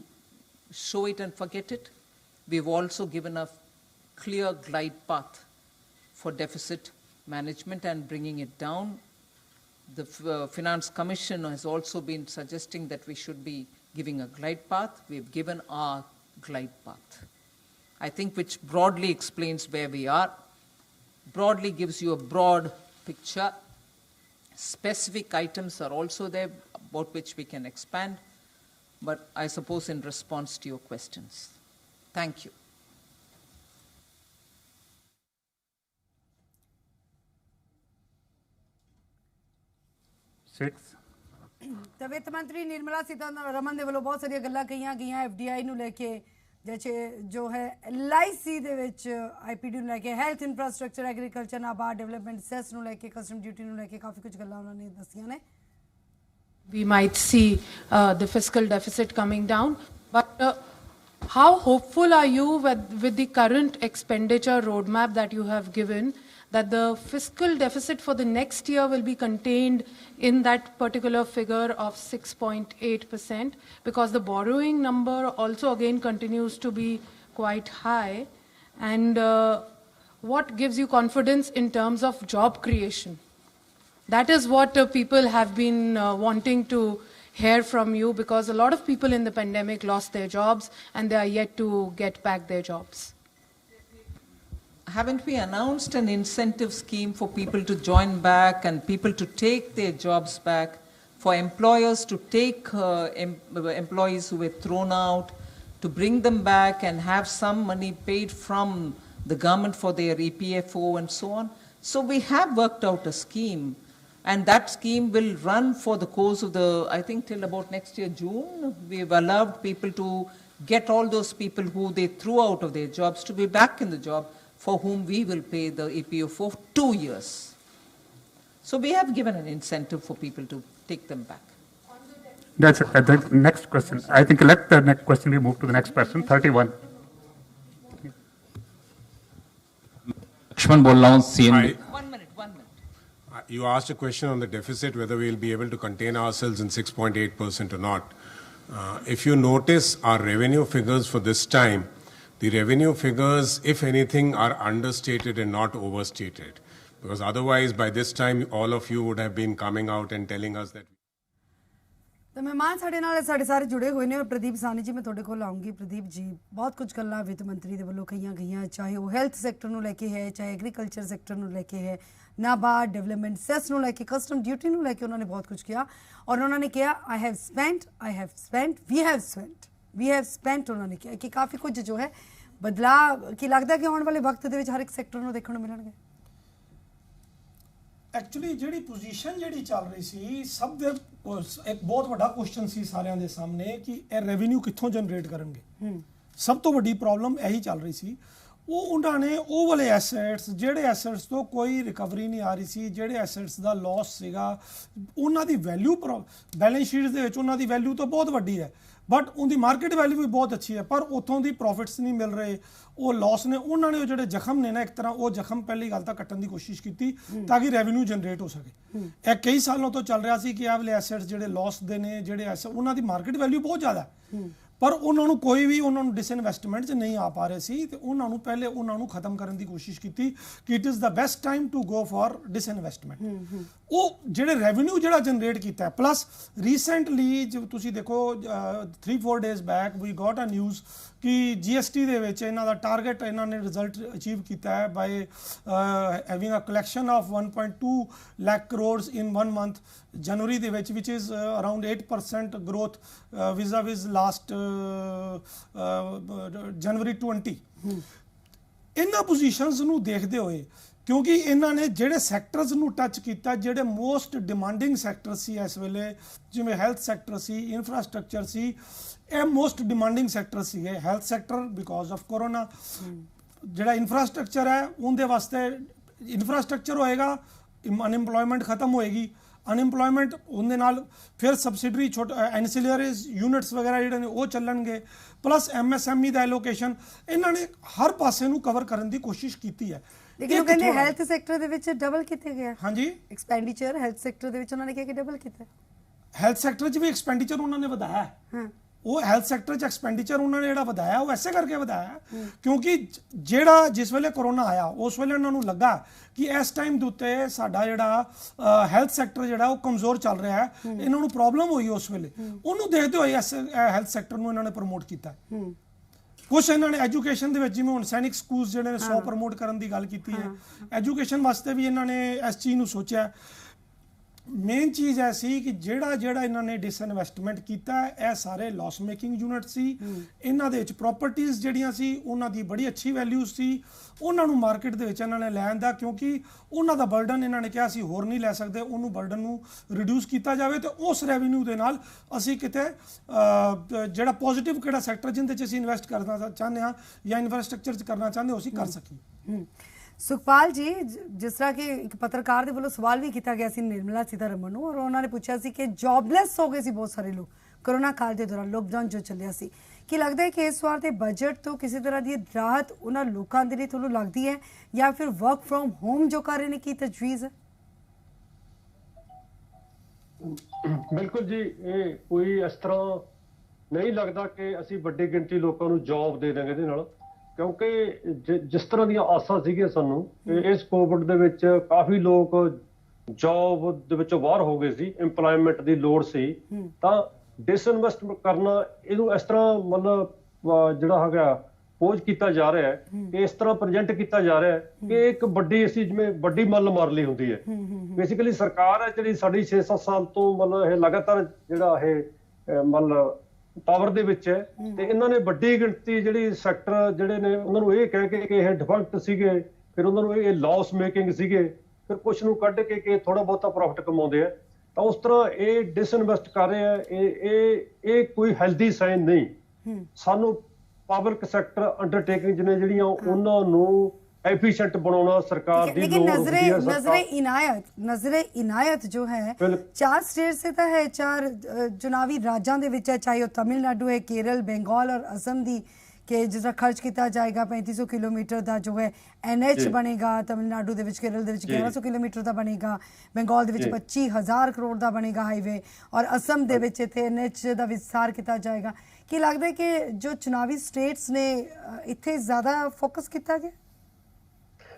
show it and forget it? We've also given a clear glide path for deficit management and bringing it down. The Finance Commission has also been suggesting that we should be giving a glide path. We've given our glide path, I think, which broadly explains where we are, broadly gives you a broad picture. Specific items are also there about which we can expand, but I suppose in response to your questions. Thank you. ਤਾਂ ਵਿੱਤ ਮੰਤਰੀ ਨਿਰਮਲਾ ਸੀਤਾਰਮਨ ਦੇ ਵੱਲੋਂ ਬਹੁਤ ਸਾਰੀਆਂ ਗੱਲਾਂ ਕਹੀਆਂ ਗਈਆਂ ਐਫਡੀਆਈ ਨੂੰ ਲੈ ਕੇ, ਜੋ ਹੈ LIC ਦੇ ਵਿੱਚ ਆਈਪੀਡੀ ਨੂੰ ਲੈ ਕੇ, health infrastructure, agriculture, NABARD, development cess ਨੂੰ ਲੈ ਕੇ, ਕਸਟਮ ਡਿਊਟੀ ਨੂੰ ਲੈ ਕੇ ਕਾਫੀ ਕੁਝ ਗੱਲਾਂ ਉਹਨਾਂ ਨੇ ਦੱਸੀਆਂ ਨੇ. We might see the fiscal deficit coming down, but how hopeful are you with the current expenditure roadmap that you have given, that the fiscal deficit for the next year will be contained in that particular figure of 6.8%, because the borrowing number also again continues to be quite high? And what gives you confidence in terms of job creation? That is what people have been wanting to hear from you, because a lot of people in the pandemic lost their jobs and they are yet to get back their jobs. Haven't we announced an incentive scheme for people to join back and people to take their jobs back, for employers to take employees who were thrown out, to bring them back and have some money paid from the government for their EPFO and so on? So we have worked out a scheme, and that scheme will run for the course of I think till about next year, June. We've allowed people to get all those people who they threw out of their jobs to be back in the job, for whom we will pay the EPO for 2 years. So we have given an incentive for people to take them back. That's the next question. I think let the next question be moved to the next person. 31. Lakshman बोल रहा हूँ CNB. One minute. You asked a question on the deficit, whether we'll be able to contain ourselves in 6.8% or not. If you notice our revenue figures for this time, the revenue figures, if anything, are understated and not overstated. Because otherwise, by this time, all of you would have been coming out and telling us that. ਤਾਂ ਮਹਿਮਾਨ ਸਾਡੇ ਨਾਲ ਸਾਡੇ ਸਾਰੇ ਜੁੜੇ ਹੋਏ ਨੇ। ਪ੍ਰਦੀਪ ਸਾਨੀ ਜੀ, ਮੈਂ ਤੁਹਾਡੇ ਕੋਲ ਆਉਂਗੀ। ਪ੍ਰਦੀਪ ਜੀ, ਬਹੁਤ ਕੁਝ ਗੱਲਾਂ ਵਿੱਤ ਮੰਤਰੀ ਦੇ ਵੱਲੋਂ ਕਹੀਆਂ ਗਈਆਂ, ਚਾਹੇ ਉਹ ਹੈਲਥ ਸੈਕਟਰ ਨੂੰ ਲੈ ਕੇ ਹੈ, ਚਾਹੇ ਐਗਰੀਕਲਚਰ ਸੈਕਟਰ ਨੂੰ ਲੈ ਕੇ ਹੈ, ਨਾਬਾਰਡ ਡਿਵੈਲਪਮੈਂਟ ਸੈਸ ਨੂੰ ਲੈ ਕੇ, ਕਸਟਮ ਡਿਊਟੀ ਨੂੰ ਲੈ ਕੇ ਉਹਨਾਂ ਨੇ ਬਹੁਤ ਕੁਝ ਕਿਹਾ। ਔਰ ਉਹਨਾਂ ਨੇ ਕਿਹਾ I have spent, we have spent. ਉਹਨਾਂ ਨੇ ਕਿਹਾ ਕਿ ਕਾਫੀ ਕੁਝ ਜੋ ਹੈ ਬਦਲਾਅ ਕੀ ਲੱਗਦਾ ਕਿ ਆਉਣ ਵਾਲੇ ਵਕਤ ਦੇ ਵਿੱਚ ਹਰ ਇੱਕ ਸੈਕਟਰ ਨੂੰ ਦੇਖਣ ਨੂੰ ਮਿਲਣਗੇ। ਐਕਚੁਅਲੀ ਜਿਹੜੀ ਪੋਜੀਸ਼ਨ ਜਿਹੜੀ ਚੱਲ ਰਹੀ ਸੀ, ਸਭ ਦੇ ਇੱਕ ਬਹੁਤ ਵੱਡਾ ਕੁਐਸਚਨ ਸੀ ਸਾਰਿਆਂ ਦੇ ਸਾਹਮਣੇ ਕਿ ਇਹ ਰੈਵਨਿਊ ਕਿੱਥੋਂ ਜਨਰੇਟ ਕਰਨਗੇ। ਸਭ ਤੋਂ ਵੱਡੀ ਪ੍ਰੋਬਲਮ ਇਹੀ ਚੱਲ ਰਹੀ ਸੀ। ਉਹਨਾਂ ਨੇ ਉਹ ਵਾਲੇ ਐਸੈਟਸ, ਜਿਹੜੇ ਐਸੈਟਸ ਤੋਂ ਕੋਈ ਰਿਕਵਰੀ ਨਹੀਂ ਆ ਰਹੀ ਸੀ, ਜਿਹੜੇ ਐਸੈਟਸ ਦਾ ਲਾਸ ਸੀਗਾ, ਉਹਨਾਂ ਦੀ ਵੈਲਿਊ ਬੈਲੈਂਸ ਸ਼ੀਟ ਦੇ ਵਿੱਚ ਉਹਨਾਂ ਦੀ ਵੈਲਿਊ ਤਾਂ ਬਹੁਤ ਵੱਡੀ ਹੈ, ਬਟ ਉਹਦੀ ਮਾਰਕੀਟ ਵੈਲਿਊ ਵੀ ਬਹੁਤ ਅੱਛੀ ਹੈ, ਪਰ ਉੱਥੋਂ ਦੀ ਪ੍ਰੋਫਿਟਸ ਨਹੀਂ ਮਿਲ ਰਹੇ, ਉਹ ਲਾਸ ਨੇ। ਉਹਨਾਂ ਨੇ ਉਹ ਜਿਹੜੇ ਜ਼ਖਮ ਨੇ ਨਾ, ਇੱਕ ਤਰ੍ਹਾਂ ਉਹ ਜ਼ਖਮ ਪਹਿਲੀ ਗੱਲ ਤਾਂ ਕੱਟਣ ਦੀ ਕੋਸ਼ਿਸ਼ ਕੀਤੀ ਤਾਂ ਕਿ ਰੈਵਨਿਊ ਜਨਰੇਟ ਹੋ ਸਕੇ। ਇਹ ਕਈ ਸਾਲਾਂ ਤੋਂ ਚੱਲ ਰਿਹਾ ਸੀ ਕਿ ਇਹ ਵਾਲੇ ਐਸੈਟਸ ਜਿਹੜੇ ਲਾਸ ਦੇ ਨੇ, ਜਿਹੜੇ ਐਸੈਟ ਉਹਨਾਂ ਦੀ ਮਾਰਕੀਟ ਵੈਲਿਊ ਬਹੁਤ ਜ਼ਿਆਦਾ ਹੈ, ਪਰ ਉਹਨਾਂ ਨੂੰ ਕੋਈ ਵੀ ਉਹਨਾਂ ਨੂੰ ਡਿਸਇਨਵੈਸਟਮੈਂਟ 'ਚ ਨਹੀਂ ਆ ਪਾ ਰਹੇ ਸੀ, ਤੇ ਉਹਨਾਂ ਨੂੰ ਪਹਿਲੇ ਉਹਨਾਂ ਨੂੰ ਖਤਮ ਕਰਨ ਦੀ ਕੋਸ਼ਿਸ਼ ਕੀਤੀ ਕਿ it is the best time to go for disinvestment. ਉਹ ਜਿਹੜੇ ਰੈਵਨਿਊ ਜਿਹੜਾ ਜਨਰੇਟ ਕੀਤਾ, ਪਲੱਸ ਰੀਸੈਂਟਲੀ ਜੋ ਤੁਸੀਂ ਦੇਖੋ 3-4 ਡੇਜ਼ ਬੈਕ ਵੀ ਗੋਟ ਅ ਨਿਊਜ਼ ਕਿ GST ਦੇ ਵਿੱਚ ਇਹਨਾਂ ਦਾ ਟਾਰਗੇਟ, ਇਹਨਾਂ ਨੇ ਰਿਜ਼ਲਟ ਅਚੀਵ ਕੀਤਾ ਹੈ by having a collection of 1.2 lakh crores in 1 month ਜਨਵਰੀ ਦੇ ਵਿੱਚ, which is around 8% growth vis last January 20। ਇਹਨਾਂ ਪੋਜੀਸ਼ਨਸ ਨੂੰ ਦੇਖਦੇ ਹੋਏ, ਕਿਉਂਕਿ ਇਹਨਾਂ ਨੇ ਜਿਹੜੇ ਸੈਕਟਰਸ ਨੂੰ ਟੱਚ ਕੀਤਾ, ਜਿਹੜੇ ਮੋਸਟ ਡਿਮਾਂਡਿੰਗ ਸੈਕਟਰ ਸੀ ਇਸ ਵੇਲੇ, ਜਿਵੇਂ ਹੈਲਥ ਸੈਕਟਰ ਸੀ, ਇਨਫਰਾਸਟ੍ਰਕਚਰ ਸੀ, ਇਹ ਮੋਸਟ ਡਿਮਾਂਡਿੰਗ ਸੈਕਟਰ ਸੀਗੇ। Health sector because of corona, ਜਿਹੜਾ ਇਨਫਰਾਸਟ੍ਰਕਚਰ ਹੈ ਉਹਦੇ ਵਾਸਤੇ ਇਨਫਰਾਸਟ੍ਰਕਚਰ ਹੋਏਗਾ, ਅਨਇੰਪਲੋਇਮੈਂਟ ਖਤਮ ਹੋਏਗੀ, ਅਨਇੰਪਲੋਇਮੈਂਟ ਉਹਦੇ ਨਾਲ ਫਿਰ ਸਬਸਿਡਰੀ ਐਨਸਿਲਰੀਜ਼ ਯੂਨਿਟਸ ਵਗੈਰਾ ਜਿਹੜੇ ਨੇ ਉਹ ਚੱਲਣਗੇ, ਪਲੱਸ MSME ਦਾ ਐਲੋਕੇਸ਼ਨ। ਇਹਨਾਂ ਨੇ ਹਰ ਪਾਸੇ ਨੂੰ ਕਵਰ ਕਰਨ ਦੀ ਕੋਸ਼ਿਸ਼ ਕੀਤੀ ਹੈ। ਲੇਕਿਨ ਉਹ ਕਹਿੰਦੇ ਹੈਲਥ ਸੈਕਟਰ ਦੇ ਵਿੱਚ ਡਬਲ ਕੀਤੇ ਗਿਆ। ਹਾਂਜੀ, ਐਕਸਪੈਂਡੀਚਰ ਹੈਲਥ ਸੈਕਟਰ ਦੇ ਵਿੱਚ ਉਹਨਾਂ ਨੇ ਕਿਹਾ ਕਿ ਡਬਲ ਕੀਤਾ। ਹੈਲਥ ਸੈਕਟਰ 'ਚ ਵੀ ਐਕਸਪੈਂਡੀਚਰ ਉਹਨਾਂ ਨੇ ਵਧਾਇਆ ਹੈ। ਉਹ ਹੈਲਥ ਸੈਕਟਰ 'ਚ ਐਕਸਪੈਂਡੀਚਰ ਉਹਨਾਂ ਨੇ ਜਿਹੜਾ ਵਧਾਇਆ, ਉਹ ਐਸੇ ਕਰਕੇ ਵਧਾਇਆ ਕਿਉਂਕਿ ਜਿਹੜਾ ਜਿਸ ਵੇਲੇ ਕਰੋਨਾ ਆਇਆ, ਉਸ ਵੇਲੇ ਉਹਨਾਂ ਨੂੰ ਲੱਗਾ ਕਿ ਇਸ ਟਾਈਮ ਦੇ ਉੱਤੇ ਸਾਡਾ ਜਿਹੜਾ ਹੈਲਥ ਸੈਕਟਰ ਜਿਹੜਾ ਉਹ ਕਮਜ਼ੋਰ ਚੱਲ ਰਿਹਾ ਹੈ, ਇਹਨਾਂ ਨੂੰ ਪ੍ਰੋਬਲਮ ਹੋਈ ਉਸ ਵੇਲੇ। ਉਹਨੂੰ ਦੇਖਦੇ ਹੋਏ ਹੈਲਥ ਸੈਕਟਰ ਨੂੰ ਇਹਨਾਂ ਨੇ ਪ੍ਰਮੋਟ ਕੀਤਾ। ਕੁਛ ਇਹਨਾਂ ਨੇ ਐਜੂਕੇਸ਼ਨ ਦੇ ਵਿੱਚ, ਜਿਵੇਂ ਹੁਣ ਸੈਨਿਕ ਸਕੂਲਸ ਜਿਹੜੇ ਨੇ 100 ਪ੍ਰਮੋਟ ਕਰਨ ਦੀ ਗੱਲ ਕੀਤੀ ਹੈ, ਐਜੂਕੇਸ਼ਨ ਵਾਸਤੇ ਵੀ ਇਹਨਾਂ ਨੇ ਇਸ ਚੀਜ਼ ਨੂੰ ਸੋਚਿਆ। ਮੇਨ ਚੀਜ਼ ਐ ਸੀ ਕਿ ਜਿਹੜਾ ਇਹਨਾਂ ਨੇ ਡਿਸਇਨਵੈਸਟਮੈਂਟ ਕੀਤਾ, ਇਹ ਸਾਰੇ ਲਾਸ ਮੇਕਿੰਗ ਯੂਨਿਟ ਸੀ। ਇਹਨਾਂ ਦੇ ਵਿੱਚ ਪ੍ਰਾਪਰਟੀਆਂ ਜਿਹੜੀਆਂ ਸੀ ਉਹਨਾਂ ਦੀ ਬੜੀ ਅੱਛੀ ਵੈਲਿਊ ਸੀ, ਉਹਨਾਂ ਨੂੰ ਮਾਰਕੀਟ ਦੇ ਵਿੱਚ ਇਹਨਾਂ ਨੇ ਲੈਣ ਦਾ, ਕਿਉਂਕਿ ਉਹਨਾਂ ਦਾ ਬਰਡਨ ਇਹਨਾਂ ਨੇ ਕਿਹਾ ਸੀ ਹੋਰ ਨਹੀਂ ਲੈ ਸਕਦੇ, ਉਹਨੂੰ ਬਰਡਨ ਨੂੰ ਰਿਡਿਊਸ ਕੀਤਾ ਜਾਵੇ ਤੇ ਉਸ ਰੈਵਨਿਊ ਦੇ ਨਾਲ ਅਸੀਂ ਕਿਤੇ ਜਿਹੜਾ ਪੋਜ਼ਿਟਿਵ ਕਿਹੜਾ ਸੈਕਟਰ ਜਿਹਦੇ 'ਚ ਅਸੀਂ ਇਨਵੈਸਟ ਕਰਨਾ ਚਾਹੁੰਦੇ ਹਾਂ ਜਾਂ ਇਨਫਰਾਸਟ੍ਰਕਚਰ 'ਚ ਕਰਨਾ ਚਾਹੁੰਦੇ ਹੋ, ਅਸੀਂ ਕਰ ਸਕੀਏ। ਸੁਖਪਾਲ ਜੀ, ਜਿਸ ਤਰ੍ਹਾਂ ਕਿ ਇੱਕ ਪੱਤਰਕਾਰ ਦੇ ਵੱਲੋਂ ਸਵਾਲ ਵੀ ਕੀਤਾ ਗਿਆ ਸੀ ਨਿਰਮਲਾ ਸੀਤਾਰਮਨ ਨੂੰ, ਔਰ ਉਹਨਾਂ ਨੇ ਪੁੱਛਿਆ ਸੀ ਕਿ ਜੌਬਲੈਸ ਹੋ ਗਏ ਸੀ ਬਹੁਤ ਸਾਰੇ ਲੋਕ ਕੋਰੋਨਾ ਕਾਲ ਦੇ ਦੌਰਾਨ, ਲੋਕਡਾਊਨ ਜੋ ਚੱਲਿਆ ਸੀ, ਕੀ ਲੱਗਦਾ ਹੈ ਕਿ ਇਸ ਵਾਰ ਦੇ ਬਜਟ ਤੋਂ ਕਿਸੇ ਤਰ੍ਹਾਂ ਦੀ ਰਾਹਤ ਉਹਨਾਂ ਲੋਕਾਂ ਦੇ ਲਈ ਤੁਹਾਨੂੰ ਲੱਗਦੀ ਹੈ, ਜਾਂ ਫਿਰ ਵਰਕ ਫਰੋਮ ਹੋਮ ਜੋ ਕਰ ਰਹੇ ਨੇ ਕੀ ਤਜਵੀਜ਼ ਹੈ? ਬਿਲਕੁਲ ਜੀ, ਇਹ ਕੋਈ ਇਸ ਤਰ੍ਹਾਂ ਨਹੀਂ ਲੱਗਦਾ ਕਿ ਅਸੀਂ ਵੱਡੀ ਗਿਣਤੀ ਲੋਕਾਂ ਨੂੰ ਜੌਬ ਦੇ ਦਾਂਗੇ ਇਹਦੇ ਨਾਲ, ਕਿਉਂਕਿ ਜਿਸ ਤਰ੍ਹਾਂ ਦੀਆਂ ਆਸਾਂ ਸੀਗੀਆਂ ਸਾਨੂੰ ਇਸ ਕੋਵਿਡ ਦੇ ਵਿੱਚ, ਕਾਫੀ ਲੋਕ ਜੌਬ ਦੇ ਵਿੱਚੋਂ ਬਾਹਰ ਹੋ ਗਏ ਸੀ, ਇੰਪਲੋਇਮੈਂਟ ਦੀ ਲੋੜ ਸੀ, ਤਾਂ ਡਿਸਇਨਵੈਸਟ ਕਰਨਾ ਇਹਨੂੰ ਇਸ ਤਰ੍ਹਾਂ ਮਤਲਬ ਜਿਹੜਾ ਹੈਗਾ ਪੋਜ ਕੀਤਾ ਜਾ ਰਿਹਾ ਹੈ, ਕਿ ਇਸ ਤਰ੍ਹਾਂ ਪ੍ਰੈਜ਼ੈਂਟ ਕੀਤਾ ਜਾ ਰਿਹਾ ਹੈ ਕਿ ਇੱਕ ਵੱਡੀ, ਅਸੀਂ ਜਿਵੇਂ ਵੱਡੀ ਮੱਲ ਮਾਰ ਲਈ ਹੁੰਦੀ ਹੈ। ਬੇਸਿਕਲੀ ਸਰਕਾਰ ਹੈ ਜਿਹੜੀ ਸਾਡੀ 6-7 ਸਾਲ ਤੋਂ ਮਤਲਬ ਇਹ ਲਗਾਤਾਰ ਜਿਹੜਾ ਇਹ ਮਤਲਬ ਪਾਵਰ ਦੇ ਵਿੱਚ ਹੈ, ਤੇ ਇਹਨਾਂ ਨੇ ਵੱਡੀ ਗਿਣਤੀ ਜਿਹੜੀ ਸੈਕਟਰ ਜਿਹੜੇ ਨੇ ਉਹਨਾਂ ਨੂੰ ਇਹ ਕਹਿ ਕੇ ਕਿ ਇਹ ਡਿਫਾਲਟ ਸੀਗੇ, ਫਿਰ ਉਹਨਾਂ ਨੂੰ ਇਹ ਲਾਸ ਮੇਕਿੰਗ ਸੀਗੇ, ਫਿਰ ਕੁਛ ਨੂੰ ਕੱਢ ਕੇ ਕਿ ਥੋੜਾ ਬਹੁਤਾ ਪ੍ਰੋਫਿਟ ਕਮਾਉਂਦੇ ਆ, ਤਾਂ ਉਸ ਤਰ੍ਹਾਂ ਇਹ ਡਿਸਇਨਵੈਸਟ ਕਰ ਰਹੇ ਆ। ਇਹ ਕੋਈ ਹੈਲਦੀ ਸਾਈਨ ਨਹੀਂ। ਸਾਨੂੰ ਪਬਲਿਕ ਸੈਕਟਰ ਅੰਡਰਟੇਕਿੰਗ ਨੇ ਜਿਹੜੀਆਂ ਉਹਨਾਂ ਨੂੰ एफिशिएंट बनाना सरकार दी लेकिन नजरे इनायत जो है 4 स्टेट से तो है, 4 चुनावी राज्यों ਦੇ ਵਿੱਚ ਹੈ, ਚਾਹੇ ਉਹ तमिलनाडु है, केरल, बंगाल और असम दी कि जिस तरह खर्च किया जाएगा 3500 किलोमीटर का जो है NH बनेगा, तमिलनाडु ਦੇ ਵਿੱਚ, केरल ਦੇ ਵਿੱਚ 1100 किलोमीटर का बनेगा, बंगाल ਦੇ ਵਿੱਚ 25000 करोड़ का बनेगा हाईवे, और असम ਦੇ ਵਿੱਚ इत्थे NH का विस्तार किया जाएगा। की लगता है कि जो चुनावी स्टेट्स ने इत्थे ज़्यादा फोकस किया गया?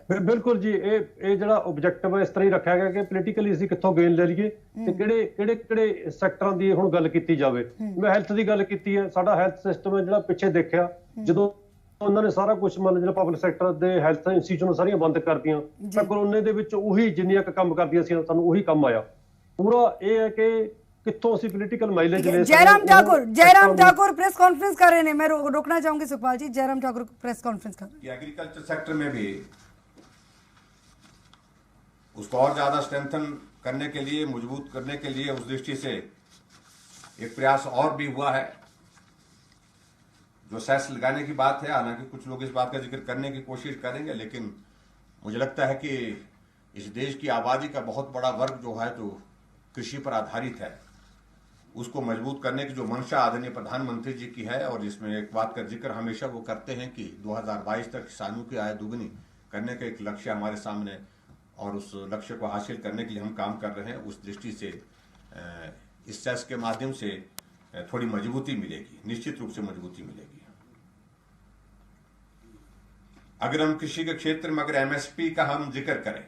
ਬਿਲਕੁਲ ਜੀ, ਇਹ ਜਿਹੜਾ ਆਬਜੈਕਟਿਵ ਹੈ ਇਸ ਤਰ੍ਹਾਂ ਹੀ ਰੱਖਿਆ ਗਿਆ ਕਿ ਪੋਲੀਟੀਕਲੀ ਅਸੀਂ ਕਿੱਥੋਂ ਗੇਨ ਲੈ ਲਈਏ ਤੇ ਕਿਹੜੇ ਸੈਕਟਰਾਂ ਦੀ ਹੁਣ ਗੱਲ ਕੀਤੀ ਜਾਵੇ। ਮੈਂ ਹੈਲਥ ਦੀ ਗੱਲ ਕੀਤੀ ਹੈ, ਸਾਡਾ ਹੈਲਥ ਸਿਸਟਮ ਹੈ ਜਿਹੜਾ ਪਿੱਛੇ ਦੇਖਿਆ ਜਦੋਂ ਉਹਨਾਂ ਨੇ ਸਾਰਾ ਕੁਝ ਮਤਲਬ ਜਿਹੜਾ ਪਬਲਿਕ ਸੈਕਟਰ ਦੇ ਹੈਲਥ ਇੰਸਟੀਟਿਊਸ਼ਨ ਸਾਰੀਆਂ ਬੰਦ ਕਰਤੀਆਂ ਤਾਂ ਕੋਰੋਨਾ ਦੇ ਵਿੱਚ ਉਹੀ ਜਿੰਨੀਆਂ ਕੰਮ ਕਰਦੀਆਂ ਸੀ ਸਾਨੂੰ ਉਹੀ ਕੰਮ ਆਇਆ। ਪੂਰਾ ਇਹ ਹੈ ਕਿ कितों सी पॉलिटिकल माइलेज ले। जयराम ठाकुर प्रेस कॉन्फ्रेंस कर रहे हैं, मैं रोकना चाहूंगी सुखपाल जी। जयराम ठाकुर प्रेस कॉन्फ्रेंस कर रहे हैं। एग्रीकल्चर सेक्टर में भी उसको और ज्यादा स्ट्रेंथन करने के लिए, मजबूत करने के लिए उस दृष्टि से एक प्रयास और भी हुआ है। जो सेस लगाने की बात है, हालांकि कुछ लोग इस बात का जिक्र करने की कोशिश करेंगे, लेकिन मुझे लगता है कि इस देश की आबादी का बहुत बड़ा वर्ग जो है तो कृषि पर आधारित है, उसको मजबूत करने की जो मंशा आदरणीय प्रधानमंत्री जी की है, और जिसमें एक बात का जिक्र हमेशा वो करते हैं कि 2022 तक किसानों की आय दुगनी करने का एक लक्ष्य हमारे सामने, और उस लक्ष्य को हासिल करने के लिए हम काम कर रहे हैं। उस दृष्टि से इस सेस के माध्यम से थोड़ी मजबूती मिलेगी, निश्चित रूप से मजबूती मिलेगी। अगर हम कृषि के क्षेत्र में अगर एमएसपी का हम जिक्र करें,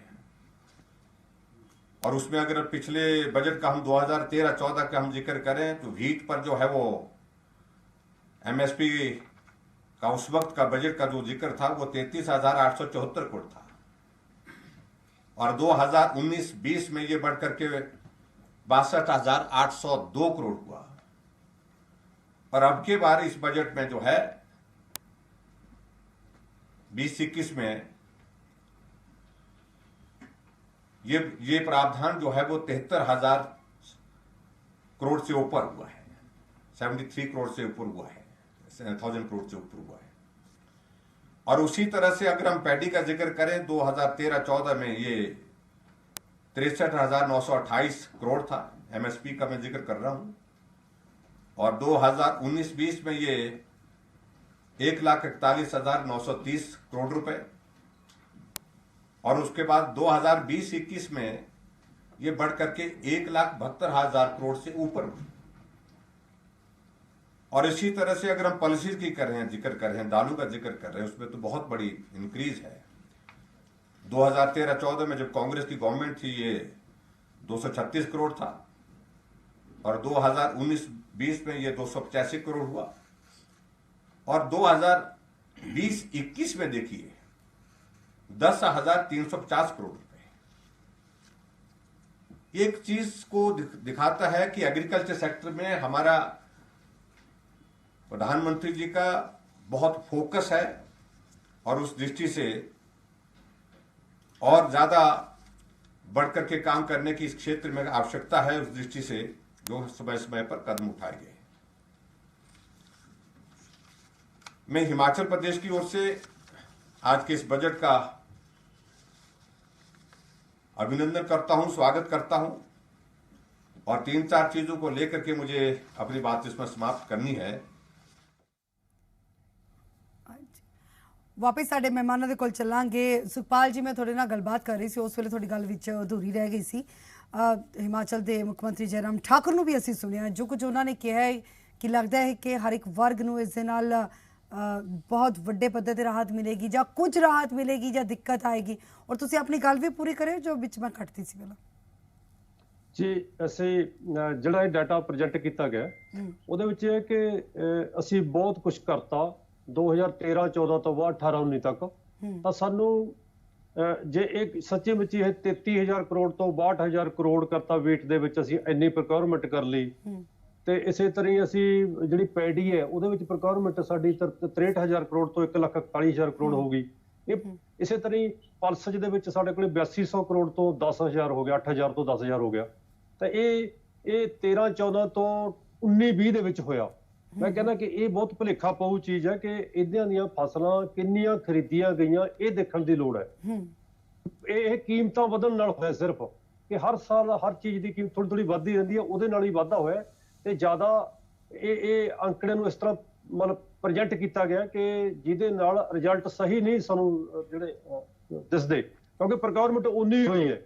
और उसमें अगर पिछले बजट का हम 2013-14 का हम जिक्र करें, तो व्हीट पर जो है वो एमएसपी का उस वक्त का बजट का जो जिक्र था वो 33,874 करोड़ था, और 2019-20 में ये बढ़ करके 62,802 करोड़ हुआ। और अब के बार इस बजट में जो है 2021 में ये प्रावधान जो है वो 73,000 करोड़ से ऊपर हुआ है, 73 करोड़ से ऊपर हुआ है, 1000 करोड़ से ऊपर हुआ है। और उसी तरह से अगर हम पैडी का जिक्र करें, 2013-14 में ये 63,928 करोड़ था, एमएसपी का मैं जिक्र कर रहा हूं, और 2019-20 में ये 1,41,930 करोड़ रुपए, और उसके बाद 2020-21 में ये बढ़ करके 1,72,000 करोड़ से ऊपर हुई। और इसी तरह से अगर हम पॉलिसीज की कर रहे हैं, जिक्र कर रहे हैं, दालों का जिक्र कर रहे हैं, उसमें तो बहुत बड़ी इंक्रीज है। 2013-14 में जब कांग्रेस की गवर्नमेंट थी ये 236 करोड़ था, और 2019-20 में ये 285 करोड़ हुआ, और 2020-21 में देखिए 10,350 करोड़ रुपए। एक चीज को दिखाता है कि एग्रीकल्चर सेक्टर में हमारा प्रधानमंत्री जी का बहुत फोकस है, और उस दृष्टि से और ज्यादा बढ़कर के काम करने की इस क्षेत्र में आवश्यकता है। उस दृष्टि से जो समय समय पर कदम उठाए गए। मैं हिमाचल प्रदेश की ओर से आज के इस बजट का अभिनंदन करता हूं, स्वागत करता हूं, और 3-4 चीजों को लेकर के मुझे अपनी बात इसमें समाप्त करनी है। वापस साडे मेहमानों के कोल चलांगे। सुखपाल जी, मैं थोड़े नाल गलबात कर रही सी, उस वेले थोड़ी गल विच अधूरी रह गई सी। हिमाचल के मुख्यमंत्री जयराम ठाकुर नूं भी असीं सुनिया, जो कुछ उन्होंने कहा है कि लगता है कि हर एक वर्ग नूं इस दे नाल बहुत वड्डे पद्धर ते राहत मिलेगी, ਜਾਂ कुछ राहत मिलेगी, ਜਾਂ दिक्कत आएगी। और तुसीं अपनी गल भी पूरी करियो जो विच मैं कटती सी पहला जी। ਅਸੀਂ ਜਿਹੜਾ ਇਹ ਡਾਟਾ ਪ੍ਰੋਜੈਕਟ ਕੀਤਾ ਗਿਆ ਉਹਦੇ ਵਿੱਚ ਇਹ ਕਿ ਅਸੀਂ ਬਹੁਤ ਕੁਝ ਕਰਤਾ 2013-14 ਤੋਂ ਬਾਅਦ 18-19 ਤੱਕ। ਤਾਂ ਸਾਨੂੰ ਜੇ ਇਹ ਸੱਚੇ ਵਿੱਚ ਇਹ 33,000 ਕਰੋੜ ਤੋਂ 62,000 ਕਰੋੜ ਕਰਤਾ ਵੇਟ ਦੇ ਵਿੱਚ ਅਸੀਂ ਇੰਨੀ ਪ੍ਰੋਕਿਉਰਮੈਂਟ ਕਰ ਲਈ। ਤੇ ਇਸੇ ਤਰ੍ਹਾਂ ਹੀ ਅਸੀਂ ਜਿਹੜੀ ਪੈਡੀ ਹੈ ਉਹਦੇ ਵਿੱਚ ਪ੍ਰੋਕਿਉਰਮੈਂਟ ਸਾਡੀ 63,000 ਕਰੋੜ ਤੋਂ 1,41,000 ਕਰੋੜ ਹੋ ਗਈ। ਇਹ ਇਸੇ ਤਰ੍ਹਾਂ ਹੀ ਪਲਸਜ ਦੇ ਵਿੱਚ ਸਾਡੇ ਕੋਲ 8200 ਕਰੋੜ ਤੋਂ 10,000 ਹੋ ਗਿਆ, 8,000 ਤੋਂ 10,000 ਹੋ ਗਿਆ। ਤਾਂ ਇਹ 13-14 ਤੋਂ 19-20 ਦੇ ਵਿੱਚ ਹੋਇਆ। ਮੈਂ ਕਹਿੰਦਾ ਕਿ ਇਹ ਬਹੁਤ ਭੁਲੇਖਾ ਪਾਊ ਚੀਜ਼ ਹੈ ਕਿ ਇਦਾਂ ਦੀਆਂ ਫਸਲਾਂ ਕਿੰਨੀਆਂ ਖਰੀਦੀਆਂ ਗਈਆਂ ਇਹ ਦੇਖਣ ਦੀ ਲੋੜ ਹੈ। ਇਹ ਕੀਮਤਾਂ ਵਧਣ ਨਾਲ ਹੋਇਆ ਸਿਰਫ ਕਿ ਹਰ ਸਾਲ ਹਰ ਚੀਜ਼ ਦੀ ਕੀਮਤ ਥੋੜੀ ਵੱਧਦੀ ਰਹਿੰਦੀ ਹੈ, ਉਹਦੇ ਨਾਲ ਹੀ ਵਾਧਾ ਹੋਇਆ। ਤੇ ਜ਼ਿਆਦਾ ਇਹ ਅੰਕੜੇ ਨੂੰ ਇਸ ਤਰ੍ਹਾਂ ਮਤਲਬ ਪ੍ਰੈਜੈਂਟ ਕੀਤਾ ਗਿਆ ਕਿ ਜਿਹਦੇ ਨਾਲ ਰਿਜ਼ਲਟ ਸਹੀ ਨਹੀਂ ਸਾਨੂੰ ਜਿਹੜੇ ਦਿਸਦੇ, ਕਿਉਂਕਿ ਪ੍ਰੋਕਿਉਰਮੈਂਟ ਉਨੀ ਹੋਈ ਹੈ।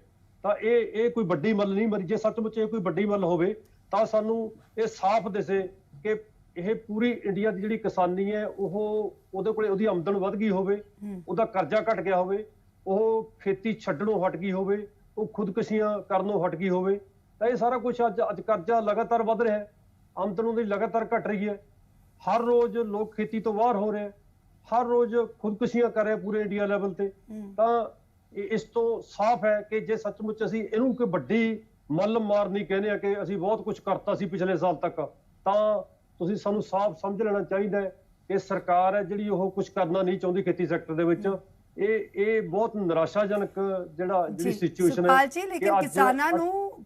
ਤਾਂ ਇਹ ਕੋਈ ਵੱਡੀ ਮੱਲ ਨਹੀਂ ਮਰੀ। ਜੇ ਸੱਚਮੁੱਚ ਇਹ ਕੋਈ ਵੱਡੀ ਮੱਲ ਹੋਵੇ ਤਾਂ ਸਾਨੂੰ ਇਹ ਸਾਫ਼ ਦਿਸੇ ਕਿ ਇਹ ਪੂਰੀ ਇੰਡੀਆ ਦੀ ਜਿਹੜੀ ਕਿਸਾਨੀ ਹੈ ਉਹਦੇ ਕੋਲੇ ਉਹਦੀ ਆਮਦਨ ਵੱਧ ਗਈ ਹੋਵੇ, ਉਹਦਾ ਕਰਜ਼ਾ ਘਟ ਗਿਆ ਹੋਵੇ, ਉਹ ਖੇਤੀ ਛੱਡਣੋਂ ਹਟ ਗਈ ਹੋਵੇ, ਉਹ ਖੁਦਕੁਸ਼ੀਆਂ ਕਰਨੋਂ ਹਟ ਗਈ ਹੋਵੇ, ਤਾਂ ਇਹ ਸਾਰਾ ਕੁਝ ਅੱਜ ਕਰਜ਼ਾ ਲਗਾਤਾਰ ਵੱਧ ਰਿਹਾ ਹੈ, ਆਮਦਨ ਉਹਦੀ ਲਗਾਤਾਰ ਘਟ ਰਹੀ ਹੈ, ਹਰ ਰੋਜ਼ ਲੋਕ ਖੇਤੀ ਤੋਂ ਬਾਹਰ ਹੋ ਰਹੇ, ਹਰ ਰੋਜ਼ ਖੁਦਕੁਸ਼ੀਆਂ ਕਰ ਰਹੇ ਪੂਰੇ ਇੰਡੀਆ ਲੈਵਲ ਤੇ। ਤਾਂ ਇਸ ਤੋਂ ਸਾਫ਼ ਹੈ ਕਿ ਜੇ ਸੱਚਮੁੱਚ ਅਸੀਂ ਇਹਨੂੰ ਕੋਈ ਵੱਡੀ ਮੱਲ ਮਾਰ ਨਹੀਂ ਕਹਿੰਦੇ ਆ ਕਿ ਅਸੀਂ ਬਹੁਤ ਕੁਝ ਕਰਤਾ ਸੀ ਪਿਛਲੇ ਸਾਲ ਤੱਕ, ਤਾਂ ਤੁਸੀਂ ਸਾਨੂੰ ਸਾਫ਼ ਸਮਝ ਲੈਣਾ ਚਾਹੀਦਾ ਹੈ ਕਿ ਸਰਕਾਰ ਹੈ ਜਿਹੜੀ ਉਹ ਕੁਝ ਕਰਨਾ ਨਹੀਂ ਚਾਹੁੰਦੀ ਖੇਤੀ ਸੈਕਟਰ ਦੇ ਵਿੱਚ। ਇਹ ਬਹੁਤ ਨਿਰਾਸ਼ਾਜਨਕ ਜਿਹੜੀ ਸਿਚੁਏਸ਼ਨ ਹੈ। ਸੁਖਪਾਲ ਜੀ, ਲੇਕਿਨ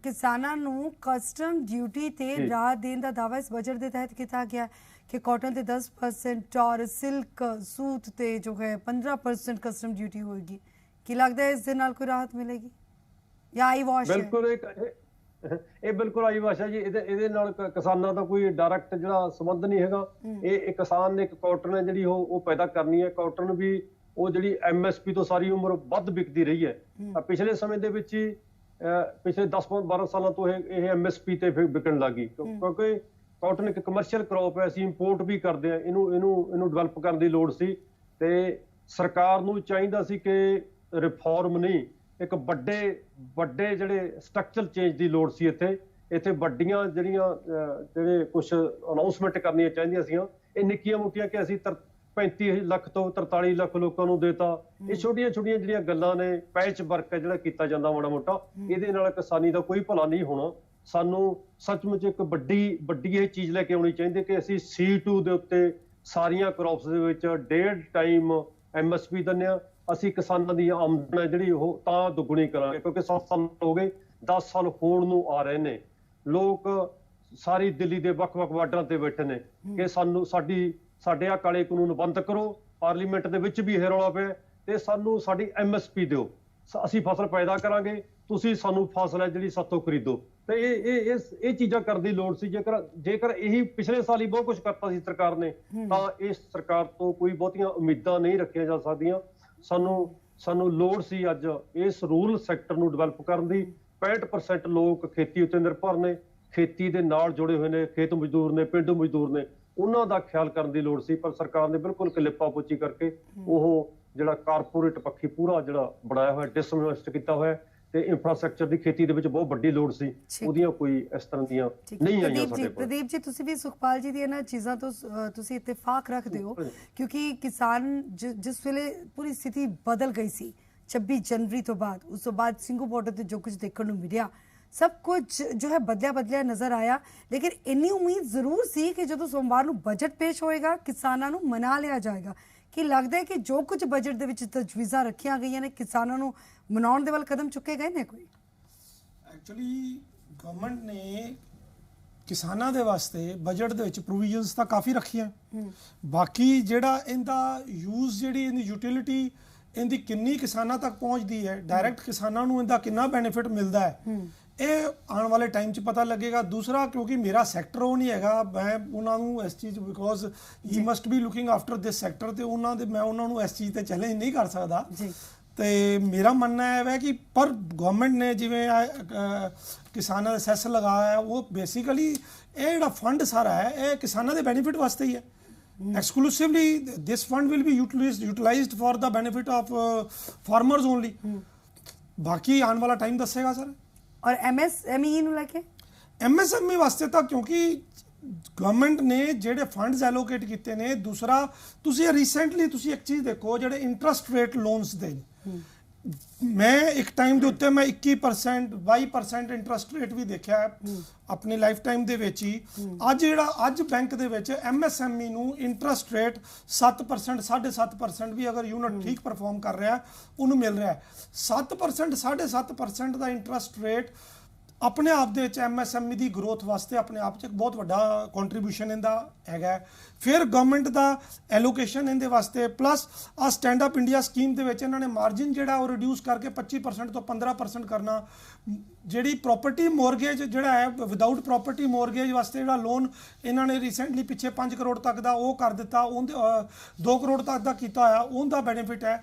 ਕਿਸਾਨਾਂ ਨੂੰ ਕਸਟਮ ਡਿਊਟੀ ਤੇ ਰਾਹਤ ਦੇਣ ਦਾ ਦਾਅਵਾ ਇਸ ਬਜਟ ਦੇ ਤਹਿਤ ਕੀਤਾ ਗਿਆ ਕਿ ਕਾਟਨ ਤੇ 10% ਔਰ ਸਿਲਕ ਸੂਤ ਤੇ ਜੋ ਹੈ 15% ਕਸਟਮ ਡਿਊਟੀ ਹੋਏਗੀ। ਕੀ ਲੱਗਦਾ ਹੈ ਇਸ ਦੇ ਨਾਲ ਕੋਈ ਰਾਹਤ ਮਿਲੇਗੀ ਜਾਂ ਆਈ ਵਾਸ਼? ਬਿਲਕੁਲ ਇਹ ਬਿਲਕੁਲ ਆਈ ਵਾਸ਼ ਹੈ ਜੀ। ਇਹਦੇ ਨਾਲ ਕਿਸਾਨਾਂ ਦਾ ਕੋਈ ਡਾਇਰੈਕਟ ਜਿਹੜਾ ਸੰਬੰਧ ਨਹੀਂ ਹੈਗਾ। ਇਹ ਕਿਸਾਨ ਨੇ ਇੱਕ ਕਾਟਨ ਹੈ ਜਿਹੜੀ ਉਹ ਪੈਦਾ ਕਰਨੀ ਹੈ। ਕਾਟਨ ਵੀ ਉਹ ਜਿਹੜੀ MSP ਤੋਂ ਸਾਰੀ ਉਮਰ ਵੱਧ ਵਿਕਦੀ ਰਹੀ ਹੈ। ਪਿਛਲੇ ਸਮੇਂ ਦੇ ਵਿੱਚ ਹੀ ਪਿਛਲੇ 10-12 ਸਾਲਾਂ ਤੋਂ ਇਹ MSP ਤੇ ਵਿਕਣ ਲੱਗੀ, ਕਿਉਂਕਿ ਕਾਟਨ ਇੱਕ ਕਮਰਸ਼ੀਅਲ ਕ੍ਰੌਪ ਹੈ, ਅਸੀਂ ਇੰਪੋਰਟ ਵੀ ਕਰਦੇ ਹਾਂ। ਇਹਨੂੰ ਡਿਵੈਲਪ ਕਰਨ ਦੀ ਲੋੜ ਸੀ ਤੇ ਸਰਕਾਰ ਨੂੰ ਚਾਹੀਦਾ ਸੀ ਕਿ ਰਿਫਾਰਮ ਨਹੀਂ, ਇੱਕ ਵੱਡੇ ਜਿਹੜੇ ਸਟਰਕਚਰਲ ਚੇਂਜ ਦੀ ਲੋੜ ਸੀ। ਇੱਥੇ ਵੱਡੀਆਂ ਜਿਹੜੇ ਕੁਝ ਅਨਾਉਂਸਮੈਂਟ ਕਰਨੀਆਂ ਚਾਹੀਦੀਆਂ ਸੀ। ਇਹ ਨਿੱਕੀਆਂ ਮੋਟੀਆਂ ਕਿ ਅਸੀਂ 35 ਲੱਖ ਤੋਂ 43 ਲੱਖ ਲੋਕਾਂ ਨੂੰ ਦੇਤਾ, ਇਹ ਛੋਟੀਆਂ ਜਿਹੜੀਆਂ ਗੱਲਾਂ ਨੇ, ਪੈਚ ਵਰਕ ਹੈ ਜਿਹੜਾ ਕੀਤਾ ਜਾਂਦਾ ਮਾੜਾ ਮੋਟਾ, ਇਹਦੇ ਨਾਲ ਕਿਸਾਨੀ ਦਾ ਕੋਈ ਭਲਾ ਨਹੀਂ ਹੋਣਾ। ਸਾਨੂੰ ਸੱਚਮੁੱਚ ਇੱਕ ਵੱਡੀ ਇਹ ਚੀਜ਼ ਲੈ ਕੇ ਆਉਣੀ ਚਾਹੀਦੀ ਕਿ ਅਸੀਂ C2 ਦੇ ਉੱਤੇ ਸਾਰੀਆਂ ਕ੍ਰੌਪਸ ਦੇ ਵਿੱਚ 1.5 ਟਾਈਮ MSP ਦਿੰਦੇ ਹਾਂ। ਅਸੀਂ ਕਿਸਾਨਾਂ ਦੀ ਆਮਦਨ ਹੈ ਜਿਹੜੀ ਉਹ ਤਾਂ ਦੁੱਗਣੀ ਕਰਾਂਗੇ, ਕਿਉਂਕਿ 7 ਸਾਲ ਹੋ ਗਏ, 10 ਸਾਲ ਹੋਣ ਨੂੰ ਆ ਰਹੇ ਨੇ। ਲੋਕ ਸਾਰੀ ਦਿੱਲੀ ਦੇ ਵੱਖ-ਵੱਖ ਵਾਰਡਾਂ ਤੇ ਬੈਠੇ ਨੇ ਕਿ ਸਾਡੇ ਆ ਕਾਲੇ ਕਾਨੂੰਨ ਬੰਦ ਕਰੋ। ਪਾਰਲੀਮੈਂਟ ਦੇ ਵਿੱਚ ਵੀ ਇਹ ਰੌਲਾ ਪਿਆ ਤੇ ਸਾਨੂੰ ਸਾਡੀ MSP ਦਿਓ, ਅਸੀਂ ਫਸਲ ਪੈਦਾ ਕਰਾਂਗੇ, ਤੁਸੀਂ ਸਾਨੂੰ ਫਸਲ ਹੈ ਜਿਹੜੀ ਸਾਤੋਂ ਖਰੀਦੋ। ਤੇ ਇਹ ਚੀਜ਼ਾਂ ਕਰਨ ਦੀ ਲੋੜ ਸੀ। ਜੇਕਰ ਇਹੀ ਪਿਛਲੇ ਸਾਲ ਹੀ ਬਹੁਤ ਕੁਝ ਕਰਤਾ ਸੀ ਸਰਕਾਰ ਨੇ, ਤਾਂ ਇਸ ਸਰਕਾਰ ਤੋਂ ਕੋਈ ਬਹੁਤੀਆਂ ਉਮੀਦਾਂ ਨਹੀਂ ਰੱਖੀਆਂ ਜਾ ਸਕਦੀਆਂ। ਸਾਨੂੰ ਲੋੜ ਸੀ ਅੱਜ ਇਸ ਰੂਰਲ ਸੈਕਟਰ ਨੂੰ ਡਿਵੈਲਪ ਕਰਨ ਦੀ। 65% ਲੋਕ ਖੇਤੀ ਉੱਤੇ ਨਿਰਭਰ ਨੇ, ਖੇਤੀ ਦੇ ਨਾਲ ਜੁੜੇ ਹੋਏ ਨੇ, ਖੇਤ ਮਜ਼ਦੂਰ ਨੇ, ਪਿੰਡੂ ਮਜ਼ਦੂਰ ਨੇ, ਉਹਨਾਂ ਦਾ ਖਿਆਲ ਕਰਨ ਦੀ ਲੋੜ ਸੀ। ਪਰ ਸਰਕਾਰ ਨੇ ਬਿਲਕੁਲ ਕਲਿੱਪਾ ਪੋਚੀ ਕਰਕੇ ਉਹ ਜਿਹੜਾ ਕਾਰਪੋਰੇਟ ਪੱਖੀ ਪੂਰਾ ਜਿਹੜਾ ਬਣਾਇਆ ਹੋਇਆ, ਡਿਸਇਨਵੈਸਟ ਕੀਤਾ ਹੋਇਆ ਤੇ ਇੰਫਰਾਸਟ੍ਰਕਚਰ ਦੀ ਖੇਤੀ ਦੇ ਵਿੱਚ ਬਹੁਤ ਵੱਡੀ ਲੋੜ ਸੀ, ਉਹਦੀਆਂ ਕੋਈ ਇਸ ਤਰ੍ਹਾਂ ਦੀਆਂ ਨਹੀਂ ਆਈਆਂ ਸਾਡੇ ਕੋਲ। ਪ੍ਰਦੀਪ ਜੀ, ਤੁਸੀਂ ਵੀ ਸੁਖਪਾਲ ਜੀ ਦੀ ਇਹਨਾਂ ਚੀਜ਼ਾਂ ਤੋਂ ਤੁਸੀਂ ਇਤਫਾਕ ਰੱਖਦੇ ਹੋ, ਕਿਉਂਕਿ ਕਿਸਾਨ ਜਿਸ ਵੇਲੇ ਪੂਰੀ ਸਥਿਤੀ ਬਦਲ ਗਈ ਸੀ 26 ਜਨਵਰੀ ਤੋਂ ਬਾਅਦ, ਉਸ ਤੋਂ ਬਾਅਦ ਸਿੰਘੂ ਬਾਰਡਰ ਤੇ ਜੋ ਕੁਝ ਦੇਖਣ ਨੂੰ ਮਿਲਿਆ, सब कुछ जो है बदलिया नजर आया। लेकिन इन्नी उम्मीद जरूर सी कि जो सोमवार ਨੂੰ बजट पेश होएगा किसानों ਨੂੰ मना लिया जाएगा। कि लगता है कि जो कुछ बजट ਦੇ ਵਿੱਚ ਤਜਵੀਜ਼ਾਂ ਰੱਖੀਆਂ ਗਈਆਂ ਨੇ ਕਿਸਾਨਾਂ ਨੂੰ ਮਨਾਉਣ ਦੇ ਵੱਲ ਕਦਮ ਚੁੱਕੇ ਗਏ ਨੇ? ਕੋਈ ਐਕਚੁਅਲੀ ਗਵਰਨਮੈਂਟ ਨੇ ਕਿਸਾਨਾਂ ਦੇ ਵਾਸਤੇ ਬਜਟ ਦੇ ਵਿੱਚ ਪ੍ਰੋਵੀਜ਼ਨਸ ਤਾਂ ਕਾਫੀ ਰੱਖੀਆਂ, ਬਾਕੀ ਜਿਹੜਾ ਇਹਦਾ ਯੂਜ਼, ਜਿਹੜੀ ਇਹਦੀ ਯੂਟਿਲਿਟੀ, ਇਹਦੀ ਕਿੰਨੀ ਕਿਸਾਨਾਂ ਤੱਕ ਪਹੁੰਚਦੀ ਹੈ, ਡਾਇਰੈਕਟ ਕਿਸਾਨਾਂ ਨੂੰ ਇਹਦਾ ਕਿੰਨਾ ਬੈਨੀਫਿਟ ਮਿਲਦਾ ਹੈ, ਇਹ ਆਉਣ ਵਾਲੇ ਟਾਈਮ 'ਚ ਪਤਾ ਲੱਗੇਗਾ। ਦੂਸਰਾ, ਕਿਉਂਕਿ ਮੇਰਾ ਸੈਕਟਰ ਉਹ ਨਹੀਂ ਹੈਗਾ, ਮੈਂ ਉਹਨਾਂ ਨੂੰ ਇਸ ਚੀਜ਼ because he must B looking after this sector, ਤੇ ਮੈਂ ਉਹਨਾਂ ਨੂੰ ਇਸ ਚੀਜ਼ ਤੇ ਚੈਲੰਜ ਨਹੀਂ ਕਰ ਸਕਦਾ। ਤੇ ਮੇਰਾ ਮੰਨਣਾ ਹੈ ਕਿ ਪਰ ਗਵਰਨਮੈਂਟ ਨੇ ਜਿਵੇਂ ਕਿਸਾਨਾਂ ਦਾ ਸੈਸ ਲਗਾਇਆ ਹੈ, ਉਹ ਬੇਸਿਕਲੀ ਇਹ ਜਿਹੜਾ ਫੰਡ ਸਾਰਾ ਹੈ ਇਹ ਕਿਸਾਨਾਂ ਦੇ ਬੈਨੀਫਿਟ ਵਾਸਤੇ ਹੀ ਹੈ। Exclusively, this fund will be utilized for the benefit of farmers only. बाकी आने वाला टाइम दसेगा सर। और MSME ਨੂੰ ਲੈ ਕੇ MSME ਵਾਸਤੇ ਤਾਂ ਕਿਉਂਕਿ ਗਵਰਨਮੈਂਟ ਨੇ ਜਿਹੜੇ ਫੰਡਸ ਐਲੋਕੇਟ ਕੀਤੇ ਨੇ, ਦੂਸਰਾ ਤੁਸੀਂ ਰੀਸੈਂਟਲੀ ਤੁਸੀਂ ਇੱਕ ਚੀਜ਼ ਦੇਖੋ, ਜਿਹੜੇ ਇੰਟਰਸਟ ਰੇਟ ਲੋਨਸ ਦੇ, ਮੈਂ ਇੱਕ ਟਾਈਮ ਦੇ ਉੱਤੇ ਮੈਂ 21% 22% ਇੰਟਰਸਟ ਰੇਟ ਵੀ ਦੇਖਿਆ ਆਪਣੀ ਲਾਈਫ ਟਾਈਮ ਦੇ ਵਿੱਚ ਹੀ। ਅੱਜ ਬੈਂਕ ਦੇ ਵਿੱਚ MSME ਨੂੰ ਇੰਟਰਸਟ ਰੇਟ 7% 7.5% ਵੀ ਅਗਰ ਯੂਨਿਟ ਠੀਕ ਪਰਫਾਰਮ ਕਰ ਰਿਹਾ ਉਹਨੂੰ ਮਿਲ ਰਿਹਾ ਹੈ। 7% 7.5% ਦਾ ਇੰਟਰਸਟ ਰੇਟ ਆਪਣੇ ਆਪ ਦੇ ਵਿੱਚ MSME ਦੀ ਗਰੋਥ ਵਾਸਤੇ ਆਪਣੇ ਆਪ 'ਚ ਇੱਕ ਬਹੁਤ ਵੱਡਾ ਕੰਟਰੀਬਿਊਸ਼ਨ ਇਹਦਾ ਹੈਗਾ। ਫਿਰ ਗਵਰਨਮੈਂਟ ਦਾ ਐਲੋਕੇਸ਼ਨ ਇਹਦੇ ਵਾਸਤੇ, ਪਲੱਸ ਆ ਸਟੈਂਡ ਅਪ ਇੰਡੀਆ ਸਕੀਮ ਦੇ ਵਿੱਚ ਇਹਨਾਂ ਨੇ ਮਾਰਜਿਨ ਜਿਹੜਾ ਉਹ ਰਿਡਿਊਸ ਕਰਕੇ 25% ਤੋਂ 15% ਕਰਨਾ। ਜਿਹੜੀ ਪ੍ਰੋਪਰਟੀ ਮੋਰਗੇਜ ਜਿਹੜਾ ਹੈ, ਵਿਦਆਊਟ ਪ੍ਰੋਪਰਟੀ ਮੋਰਗੇਜ ਵਾਸਤੇ ਜਿਹੜਾ ਲੋਨ ਇਹਨਾਂ ਨੇ ਰੀਸੈਂਟਲੀ ਪਿੱਛੇ 5 ਕਰੋੜ ਤੱਕ ਦਾ ਉਹ ਕਰ ਦਿੱਤਾ, ਉਹਦੇ 2 ਕਰੋੜ ਤੱਕ ਦਾ ਕੀਤਾ ਹੋਇਆ, ਉਹਦਾ ਬੈਨੀਫਿਟ ਹੈ।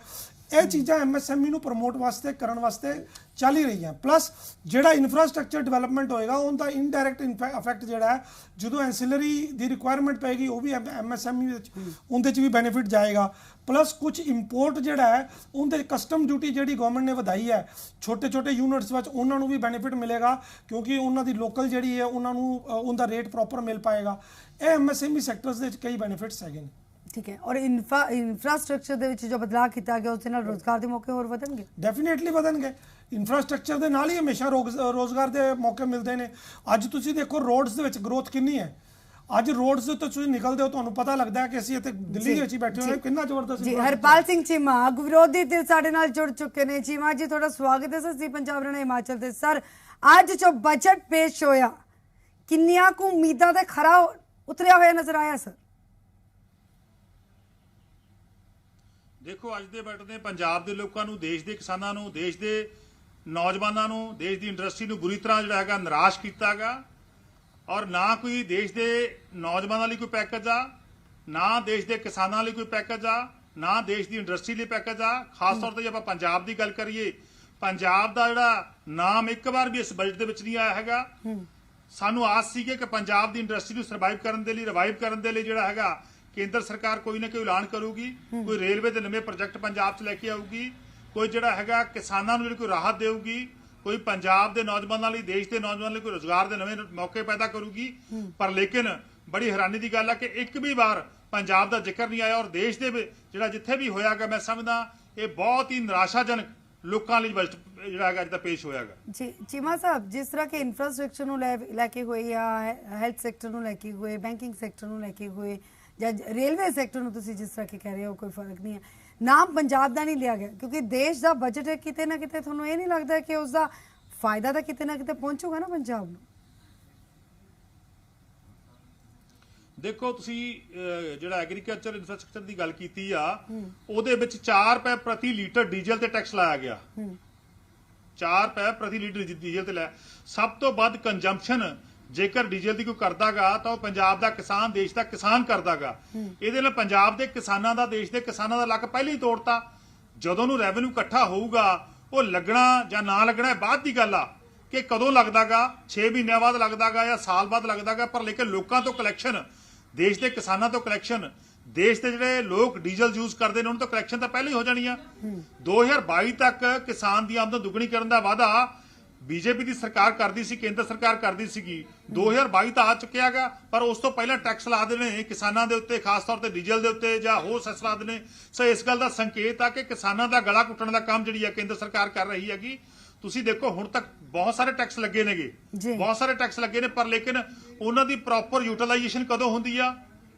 ਇਹ ਚੀਜ਼ਾਂ MSME ਨੂੰ ਪ੍ਰਮੋਟ ਵਾਸਤੇ ਕਰਨ ਵਾਸਤੇ ਚੱਲ ਹੀ ਰਹੀਆਂ। ਪਲੱਸ ਜਿਹੜਾ ਇਨਫਰਾਸਟ੍ਰਕਚਰ ਡਿਵੈਲਪਮੈਂਟ ਹੋਏਗਾ ਉਹਦਾ ਇਨਡਾਇਰੈਕਟ ਇਫੈਕਟ ਜਿਹੜਾ ਹੈ, ਜਦੋਂ ਐਂਸਿਲਰੀ ਦੀ ਰਿਕੁਆਇਰਮੈਂਟ ਪਏਗੀ ਉਹ ਵੀ MSME ਵਿੱਚ ਉਹਦੇ 'ਚ ਵੀ ਬੈਨੀਫਿਟ ਜਾਏਗਾ। ਪਲੱਸ ਕੁਝ ਇੰਪੋਰਟ ਜਿਹੜਾ ਹੈ ਉਹਦੇ ਕਸਟਮ ਡਿਊਟੀ ਜਿਹੜੀ ਗਵਰਨਮੈਂਟ ਨੇ ਵਧਾਈ ਹੈ ਛੋਟੇ ਛੋਟੇ ਯੂਨਿਟਸ ਵਿੱਚ, ਉਹਨਾਂ ਨੂੰ ਵੀ ਬੈਨੀਫਿਟ ਮਿਲੇਗਾ ਕਿਉਂਕਿ ਉਹਨਾਂ ਦੀ ਲੋਕਲ ਜਿਹੜੀ ਹੈ ਉਹਨਾਂ ਨੂੰ ਉਹਦਾ ਰੇਟ ਪ੍ਰੋਪਰ ਮਿਲ ਪਾਏਗਾ। ਇਹ MSME ਸੈਕਟਰਸ ਦੇ ਵਿੱਚ ਕਈ ਬੈਨੀਫਿਟਸ ਹੈਗੇ ਨੇ। ਠੀਕ ਹੈ, ਔਰ ਇਨਫਰਾਸਟ੍ਰਕਚਰ ਦੇ ਵਿੱਚ ਜੋ ਬਦਲਾਅ ਕੀਤਾ ਗਿਆ ਉਸ ਦੇ ਨਾਲ ਰੋਜ਼ਗਾਰ ਦੇ ਮੌਕੇ ਹੋਰ ਵਧਣਗੇ? ਡੈਫੀਨੇਟਲੀ ਵਧਣਗੇ। ਇਨਫਰਾਸਟ੍ਰਕਚਰ ਦੇ ਨਾਲ ਹੀ ਹਮੇਸ਼ਾ ਰੋਜ਼ਗਾਰ ਦੇ ਮੌਕੇ ਮਿਲਦੇ ਨੇ। ਅੱਜ ਤੁਸੀਂ ਦੇਖੋ ਰੋਡਸ ਦੇ ਵਿੱਚ ਗਰੋਥ ਕਿੰਨੀ ਹੈ। ਅੱਜ ਰੋਡਸ ਤੋਂ ਤੁਸੀਂ ਨਿਕਲਦੇ ਹੋ ਤੁਹਾਨੂੰ ਪਤਾ ਲੱਗਦਾ ਹੈ ਕਿ ਅਸੀਂ ਇੱਥੇ ਦਿੱਲੀ ਦੇ ਵਿੱਚ ਹੀ ਬੈਠੇ ਹੋਏ ਕਿੰਨਾ ਜ਼ਬਰਦਸਤ। ਜੀ ਹਰਪਾਲ ਸਿੰਘ ਚੀਮਾ ਵਿਰੋਧੀ ਧਿਰ ਸਾਡੇ ਨਾਲ ਜੁੜ ਚੁੱਕੇ ਨੇ। ਚੀਮਾ ਜੀ ਤੁਹਾਡਾ ਸਵਾਗਤ ਹੈ ਸਰ ਪੰਜਾਬ ਹਰਿਆਣਾ ਹਿਮਾਚਲ ਤੇ। ਸਰ ਅੱਜ ਜੋ ਬਜਟ ਪੇਸ਼ ਹੋਇਆ ਕਿੰਨੀਆਂ ਕੁ ਉਮੀਦਾਂ ਤੇ ਖਰਾ ਉਤਰਿਆ ਹੋਇਆ ਨਜ਼ਰ ਆਇਆ ਸਰ? ਦੇਖੋ ਅੱਜ ਦੇ ਬਜਟ ਨੇ ਪੰਜਾਬ ਦੇ ਲੋਕਾਂ ਨੂੰ, ਦੇਸ਼ ਦੇ ਕਿਸਾਨਾਂ ਨੂੰ, ਦੇਸ਼ ਦੇ ਨੌਜਵਾਨਾਂ ਨੂੰ, ਦੇਸ਼ ਦੀ ਇੰਡਸਟਰੀ ਨੂੰ ਬੁਰੀ ਤਰ੍ਹਾਂ ਜਿਹੜਾ ਹੈਗਾ ਨਿਰਾਸ਼ ਕੀਤਾ ਗਾ। ਔਰ ਨਾ ਕੋਈ ਦੇਸ਼ ਦੇ ਨੌਜਵਾਨਾਂ ਲਈ ਕੋਈ ਪੈਕੇਜ ਆ, ਨਾ ਦੇਸ਼ ਦੇ ਕਿਸਾਨਾਂ ਲਈ ਕੋਈ ਪੈਕੇਜ ਆ, ਨਾ ਦੇਸ਼ ਦੀ ਇੰਡਸਟਰੀ ਲਈ ਪੈਕੇਜ ਆ। ਖਾਸ ਤੌਰ ਤੇ ਜੇ ਆਪਾਂ ਪੰਜਾਬ ਦੀ ਗੱਲ ਕਰੀਏ, ਪੰਜਾਬ ਦਾ ਜਿਹੜਾ ਨਾਮ ਇੱਕ ਵਾਰ ਵੀ ਇਸ ਬਜਟ ਦੇ ਵਿੱਚ ਨਹੀਂ ਆਇਆ ਹੈਗਾ। ਸਾਨੂੰ ਆਸ ਸੀ ਕਿ ਪੰਜਾਬ ਦੀ ਇੰਡਸਟਰੀ ਨੂੰ ਸਰਵਾਈਵ ਕਰਨ ਦੇ ਲਈ, ਰਿਵਾਈਵ ਕਰਨ ਦੇ ਲਈ ਜਿਹੜਾ ਹੈਗਾ ਕੇਂਦਰ ਸਰਕਾਰ ਕੋਈ ਨਾ ਕੋਈ ਐਲਾਨ ਕਰੂਗੀ, ਕੋਈ ਰੇਲਵੇ ਦੇ ਨਵੇਂ ਪ੍ਰੋਜੈਕਟ ਪੰਜਾਬ 'ਚ ਲੈ ਕੇ ਆਊਗੀ, ਕੋਈ ਜਿਹੜਾ ਹੈਗਾ ਕਿਸਾਨਾਂ ਨੂੰ ਜਿਹੜੀ ਕੋਈ ਰਾਹਤ ਦੇਊਗੀ, ਕੋਈ ਪੰਜਾਬ ਦੇ ਨੌਜਵਾਨਾਂ ਲਈ, ਦੇਸ਼ ਦੇ ਨੌਜਵਾਨਾਂ ਲਈ ਕੋਈ ਰੋਜ਼ਗਾਰ ਦੇ ਨਵੇਂ ਮੌਕੇ ਪੈਦਾ ਕਰੂਗੀ। ਪਰ ਲੇਕਿਨ ਬੜੀ ਹੈਰਾਨੀ ਦੀ ਗੱਲ ਹੈ ਕਿ ਇੱਕ ਵੀ ਵਾਰ ਪੰਜਾਬ ਦਾ ਜ਼ਿਕਰ ਨਹੀਂ ਆਇਆ। ਔਰ ਦੇਸ਼ ਦੇ ਜਿਹੜਾ ਜਿੱਥੇ ਵੀ ਹੋਇਆਗਾ ਮੈਂ ਸਮਝਦਾ ਇਹ ਬਹੁਤ ਹੀ ਨਿਰਾਸ਼ਾਜਨਕ ਲੋਕਾਂ ਲਈ ਬਜਟ ਜਿਹੜਾ ਹੈਗਾ ਜਿੱਦਾਂ ਪੇਸ਼ ਹੋਇਆਗਾ। ਜੀ ਚੀਮਾ ਸਾਹਿਬ, ਜਿਸ ਤਰ੍ਹਾਂ ਕਿ ਇਨਫਰਾਸਟ੍ਰਕਚਰ ਨੂੰ ਲੈ ਕੇ ਹੋਏ ਜਾਂ ਹੈਲਥ ਸੈਕਟਰ ਨੂੰ ਲੈ ਕੇ ਹੋਏ, ਬੈਂਕਿੰਗ ਸੈਕਟਰ ਨੂੰ ਲੈ ਕੇ ਹੋਏ ਜਾਂ ਰੇਲਵੇ ਸੈਕਟਰ ਨੂੰ ਤੁਸੀਂ ਜਿਸ ਤਰ੍ਹਾਂ ਕਿ ਕਹਿ ਰਹੇ ਹੋ, ਕੋਈ ਫਰਕ ਨਹੀਂ ਹੈ, ਨਾਮ ਪੰਜਾਬ ਦਾ ਨਹੀਂ ਲਿਆ ਗਿਆ ਕਿਉਂਕਿ ਦੇਸ਼ ਦਾ ਬਜਟ ਹੈ। ਕਿਤੇ ਨਾ ਕਿਤੇ ਤੁਹਾਨੂੰ ਇਹ ਨਹੀਂ ਲੱਗਦਾ ਕਿ ਉਸ ਦਾ ਫਾਇਦਾ ਤਾਂ ਕਿਤੇ ਨਾ ਕਿਤੇ ਪਹੁੰਚੂਗਾ ਨਾ ਪੰਜਾਬ ਨੂੰ? ਦੇਖੋ ਤੁਸੀਂ ਜਿਹੜਾ ਐਗਰੀਕਲਚਰ ਇਨਫਰਾਸਟ੍ਰਕਚਰ ਦੀ ਗੱਲ ਕੀਤੀ ਆ, ਉਹਦੇ ਵਿੱਚ 4 ਰੁਪਏ ਪ੍ਰਤੀ ਲੀਟਰ ਡੀਜ਼ਲ ਤੇ ਟੈਕਸ ਲਾਇਆ ਗਿਆ। 4 ਰੁਪਏ ਪ੍ਰਤੀ ਲੀਟਰ ਡੀਜ਼ਲ ਤੇ ਲਾਇਆ। ਸਭ ਤੋਂ ਵੱਧ ਕੰਜ਼ੰਪਸ਼ਨ ਜੇਕਰ ਡੀਜ਼ਲ ਦੀ ਕੋਈ ਕਰਦਾਗਾ ਤਾਂ ਉਹ ਪੰਜਾਬ ਦਾ ਕਿਸਾਨ, ਦੇਸ਼ ਦਾ ਕਿਸਾਨ ਕਰਦਾਗਾ। ਇਹਦੇ ਨਾਲ ਪੰਜਾਬ ਦੇ ਕਿਸਾਨਾਂ ਦਾ, ਦੇਸ਼ ਦੇ ਕਿਸਾਨਾਂ ਦਾ ਲੱਕ ਪਹਿਲਾਂ ਹੀ ਤੋੜਤਾ। ਜਦੋਂ ਨੂੰ ਰੈਵਨਿਊ ਇਕੱਠਾ ਹੋਊਗਾ ਉਹ ਲੱਗਣਾ ਜਾਂ ਨਾ ਲੱਗਣਾ ਬਾਅਦ ਦੀ ਗੱਲ ਆ ਕਿ ਕਦੋਂ ਲੱਗਦਾਗਾ, 6 ਮਹੀਨਿਆਂ ਬਾਅਦ ਲੱਗਦਾਗਾ ਜਾਂ ਸਾਲ ਬਾਅਦ ਲੱਗਦਾਗਾ। ਪਰ ਲੇਕਿਨ ਲੋਕਾਂ ਤੋਂ ਕਲੈਕਸ਼ਨ, ਦੇਸ਼ ਦੇ ਕਿਸਾਨਾਂ ਤੋਂ ਕਲੈਕਸ਼ਨ, ਦੇਸ਼ ਦੇ ਜਿਹੜੇ ਲੋਕ ਡੀਜ਼ਲ ਯੂਜ਼ ਕਰਦੇ ਨੇ ਉਹਨਾਂ ਤੋਂ ਕਲੈਕਸ਼ਨ ਤਾਂ ਪਹਿਲਾਂ ਹੀ ਹੋ ਜਾਣੀ ਆ। 2022 ਤੱਕ ਕਿਸਾਨ ਦੀ ਆਮਦਨ ਦੁੱਗਣੀ ਕਰਨ ਦਾ ਵਾਅਦਾ ਬੀਜੇਪੀ ਦੀ ਸਰਕਾਰ ਕਰਦੀ ਸੀ, ਕੇਂਦਰ ਸਰਕਾਰ ਕਰਦੀ ਸੀਗੀ। 2022 ਤਾਂ ਆ ਚੁੱਕਿਆਗਾ ਪਰ ਉਸ ਤੋਂ ਪਹਿਲਾਂ ਟੈਕਸ ਲਾ ਦੇਣੇ ਕਿਸਾਨਾਂ ਦੇ ਉੱਤੇ, ਖਾਸ ਤੌਰ ਤੇ ਡੀਜ਼ਲ ਦੇ ਉੱਤੇ ਜਾਂ ਹੋਰ ਸੈਸ ਲਾ ਦੇਣੇ। ਸੋ ਇਸ ਗੱਲ ਦਾ ਸੰਕੇਤ ਆ ਕਿ ਕਿਸਾਨਾਂ ਦਾ ਗਲਾ ਘੁੱਟਣ ਦਾ ਕੰਮ ਜਿਹੜੀ ਆ ਕੇਂਦਰ ਸਰਕਾਰ ਕਰ ਰਹੀ ਹੈਗੀ। ਤੁਸੀਂ ਦੇਖੋ ਹੁਣ ਤੱਕ ਬਹੁਤ ਸਾਰੇ ਟੈਕਸ ਲੱਗੇ ਨੇਗੇ, ਬਹੁਤ ਸਾਰੇ ਟੈਕਸ ਲੱਗੇ ਨੇ, ਪਰ ਲੇਕਿਨ ਉਹਨਾਂ ਦੀ ਪ੍ਰੋਪਰ ਯੂਟਿਲਾਈਜੇਸ਼ਨ ਕਦੋਂ ਹੁੰਦੀ ਆ,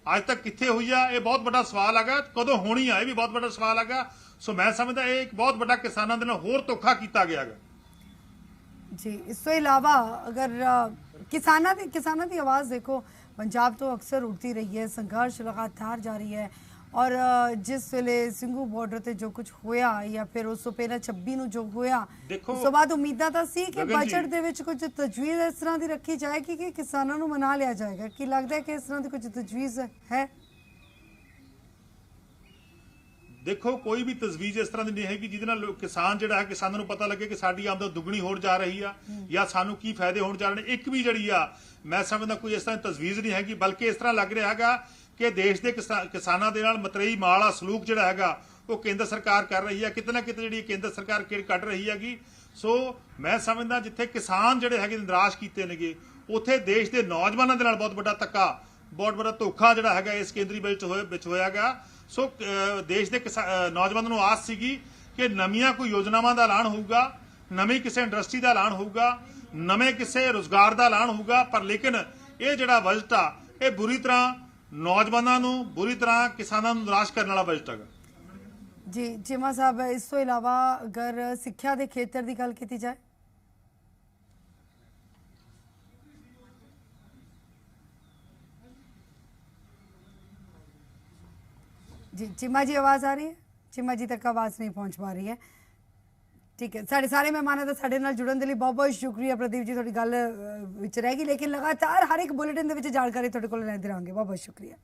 ਅੱਜ ਤੱਕ ਕਿੱਥੇ ਹੋਈ ਆ, ਇਹ ਬਹੁਤ ਵੱਡਾ ਸਵਾਲ ਹੈਗਾ। ਕਦੋਂ ਹੋਣੀ ਆ, ਇਹ ਵੀ ਬਹੁਤ ਵੱਡਾ ਸਵਾਲ ਹੈਗਾ। ਸੋ ਮੈਂ ਸਮਝਦਾ ਇਹ ਇੱਕ ਬਹੁਤ ਵੱਡਾ ਕਿਸਾਨਾਂ ਦੇ ਨਾਲ ਹੋਰ ਧੋਖਾ ਕੀਤਾ ਗਿਆ ਹੈਗਾ। ਜੀ ਇਸ ਤੋਂ ਇਲਾਵਾ ਅਗਰ ਕਿਸਾਨਾਂ ਦੀ ਆਵਾਜ਼ ਦੇਖੋ ਪੰਜਾਬ ਤੋਂ ਅਕਸਰ ਉੱਠਦੀ ਰਹੀ ਹੈ, ਸੰਘਰਸ਼ ਲਗਾਤਾਰ ਜਾਰੀ ਹੈ। ਔਰ ਜਿਸ ਵੇਲੇ ਸਿੰਘੂ ਬਾਰਡਰ ਤੇ ਜੋ ਕੁਝ ਹੋਇਆ ਜਾਂ ਫਿਰ ਉਸ ਤੋਂ ਪਹਿਲਾਂ 26 ਨੂੰ ਜੋ ਹੋਇਆ, ਉਸ ਤੋਂ ਬਾਅਦ ਉਮੀਦਾਂ ਤਾਂ ਸੀ ਕਿ ਬਜਟ ਦੇ ਵਿੱਚ ਕੁਝ ਤਜਵੀਜ਼ ਇਸ ਤਰ੍ਹਾਂ ਦੀ ਰੱਖੀ ਜਾਏਗੀ ਕਿ ਕਿਸਾਨਾਂ ਨੂੰ ਮਨਾ ਲਿਆ ਜਾਏਗਾ। ਕੀ ਲੱਗਦਾ ਹੈ ਕਿ ਇਸ ਤਰ੍ਹਾਂ ਦੀ ਕੁਝ ਤਜਵੀਜ਼ ਹੈ? ਦੇਖੋ ਕੋਈ ਵੀ ਤਜਵੀਜ਼ ਇਸ ਤਰ੍ਹਾਂ ਦੀ ਨਹੀਂ ਹੈਗੀ ਜਿਹਦੇ ਨਾਲ ਕਿਸਾਨ ਜਿਹੜਾ ਹੈ, ਕਿਸਾਨਾਂ ਨੂੰ ਪਤਾ ਲੱਗੇ ਕਿ ਸਾਡੀ ਆਮਦਨ ਦੁੱਗਣੀ ਹੋਣ ਜਾ ਰਹੀ ਆ ਜਾਂ ਸਾਨੂੰ ਕੀ ਫਾਇਦੇ ਹੋਣ ਜਾ ਰਹੇ ਨੇ। ਇੱਕ ਵੀ ਜਿਹੜੀ ਆ ਮੈਂ ਸਮਝਦਾ ਕੋਈ ਇਸ ਤਰ੍ਹਾਂ ਦੀ ਤਜਵੀਜ਼ ਨਹੀਂ ਹੈਗੀ, ਬਲਕਿ ਇਸ ਤਰ੍ਹਾਂ ਲੱਗ ਰਿਹਾ ਹੈਗਾ ਕਿ ਦੇਸ਼ ਦੇ ਕਿਸਾਨਾਂ ਦੇ ਨਾਲ ਮਤਰੇਈ ਮਾਲਾ ਸਲੂਕ ਜਿਹੜਾ ਹੈਗਾ ਉਹ ਕੇਂਦਰ ਸਰਕਾਰ ਕਰ ਰਹੀ ਹੈ। ਕਿਤੇ ਨਾ ਕਿਤੇ ਜਿਹੜੀ ਕੇਂਦਰ ਸਰਕਾਰ ਕੱਢ ਰਹੀ ਹੈਗੀ। ਸੋ ਮੈਂ ਸਮਝਦਾ ਜਿੱਥੇ ਕਿਸਾਨ ਜਿਹੜੇ ਹੈਗੇ ਨਿਰਾਸ਼ ਕੀਤੇ ਨੇਗੇ, ਉੱਥੇ ਦੇਸ਼ ਦੇ ਨੌਜਵਾਨਾਂ ਦੇ ਨਾਲ ਬਹੁਤ ਵੱਡਾ ਧੱਕਾ, ਬਹੁਤ ਵੱਡਾ ਧੋਖਾ ਜਿਹੜਾ ਹੈਗਾ ਇਸ ਕੇਂਦਰੀ ਬਜਟ ਵਿੱਚ ਹੋਇਆਗਾ। ਸੋ ਦੇਸ਼ ਦੇ ਨੌਜਵਾਨਾਂ ਨੂੰ ਆਸ ਸੀਗੀ ਕਿ ਨਵੀਆਂ ਕੋਈ ਯੋਜਨਾਵਾਂ ਦਾ ਐਲਾਨ ਹੋਊਗਾ, ਨਵੀਂ ਕਿਸੇ ਇੰਡਸਟਰੀ ਦਾ ਐਲਾਨ ਹੋਊਗਾ, ਨਵੇਂ ਕਿਸੇ ਰੋਜ਼ਗਾਰ ਦਾ ਐਲਾਨ ਹੋਊਗਾ। ਪਰ ਲੇਕਿਨ ਇਹ ਜਿਹੜਾ ਬਜਟ ਆ ਇਹ ਬੁਰੀ ਤਰ੍ਹਾਂ ਨੌਜਵਾਨਾਂ ਨੂੰ, ਬੁਰੀ ਤਰ੍ਹਾਂ ਕਿਸਾਨਾਂ ਨੂੰ ਨਿਰਾਸ਼ ਕਰਨ ਵਾਲਾ ਬਜਟ ਹੈਗਾ। ਜੀ ਚੀਮਾ ਸਾਹਿਬ, ਇਸ ਤੋਂ ਇਲਾਵਾ ਅਗਰ ਸਿੱਖਿਆ ਦੇ ਖੇਤਰ ਦੀ ਗੱਲ ਕੀਤੀ ਜਾਏ, जी चिम्मा जी आवाज़ आ रही है? चिम्मा जी तक आवाज़ नहीं पहुँच पा रही है। ठीक है, साढ़े सारे मेहमानों का साढ़े नाल जुड़न दे लई बहुत बहुत शुक्रिया। प्रदीप जी थोड़ी गल विच रह गई, लेकिन लगातार हर एक बुलेटिन दे विच जानकारी तुहाडे कोल लैंदे रहांगे। बहुत बहुत शुक्रिया।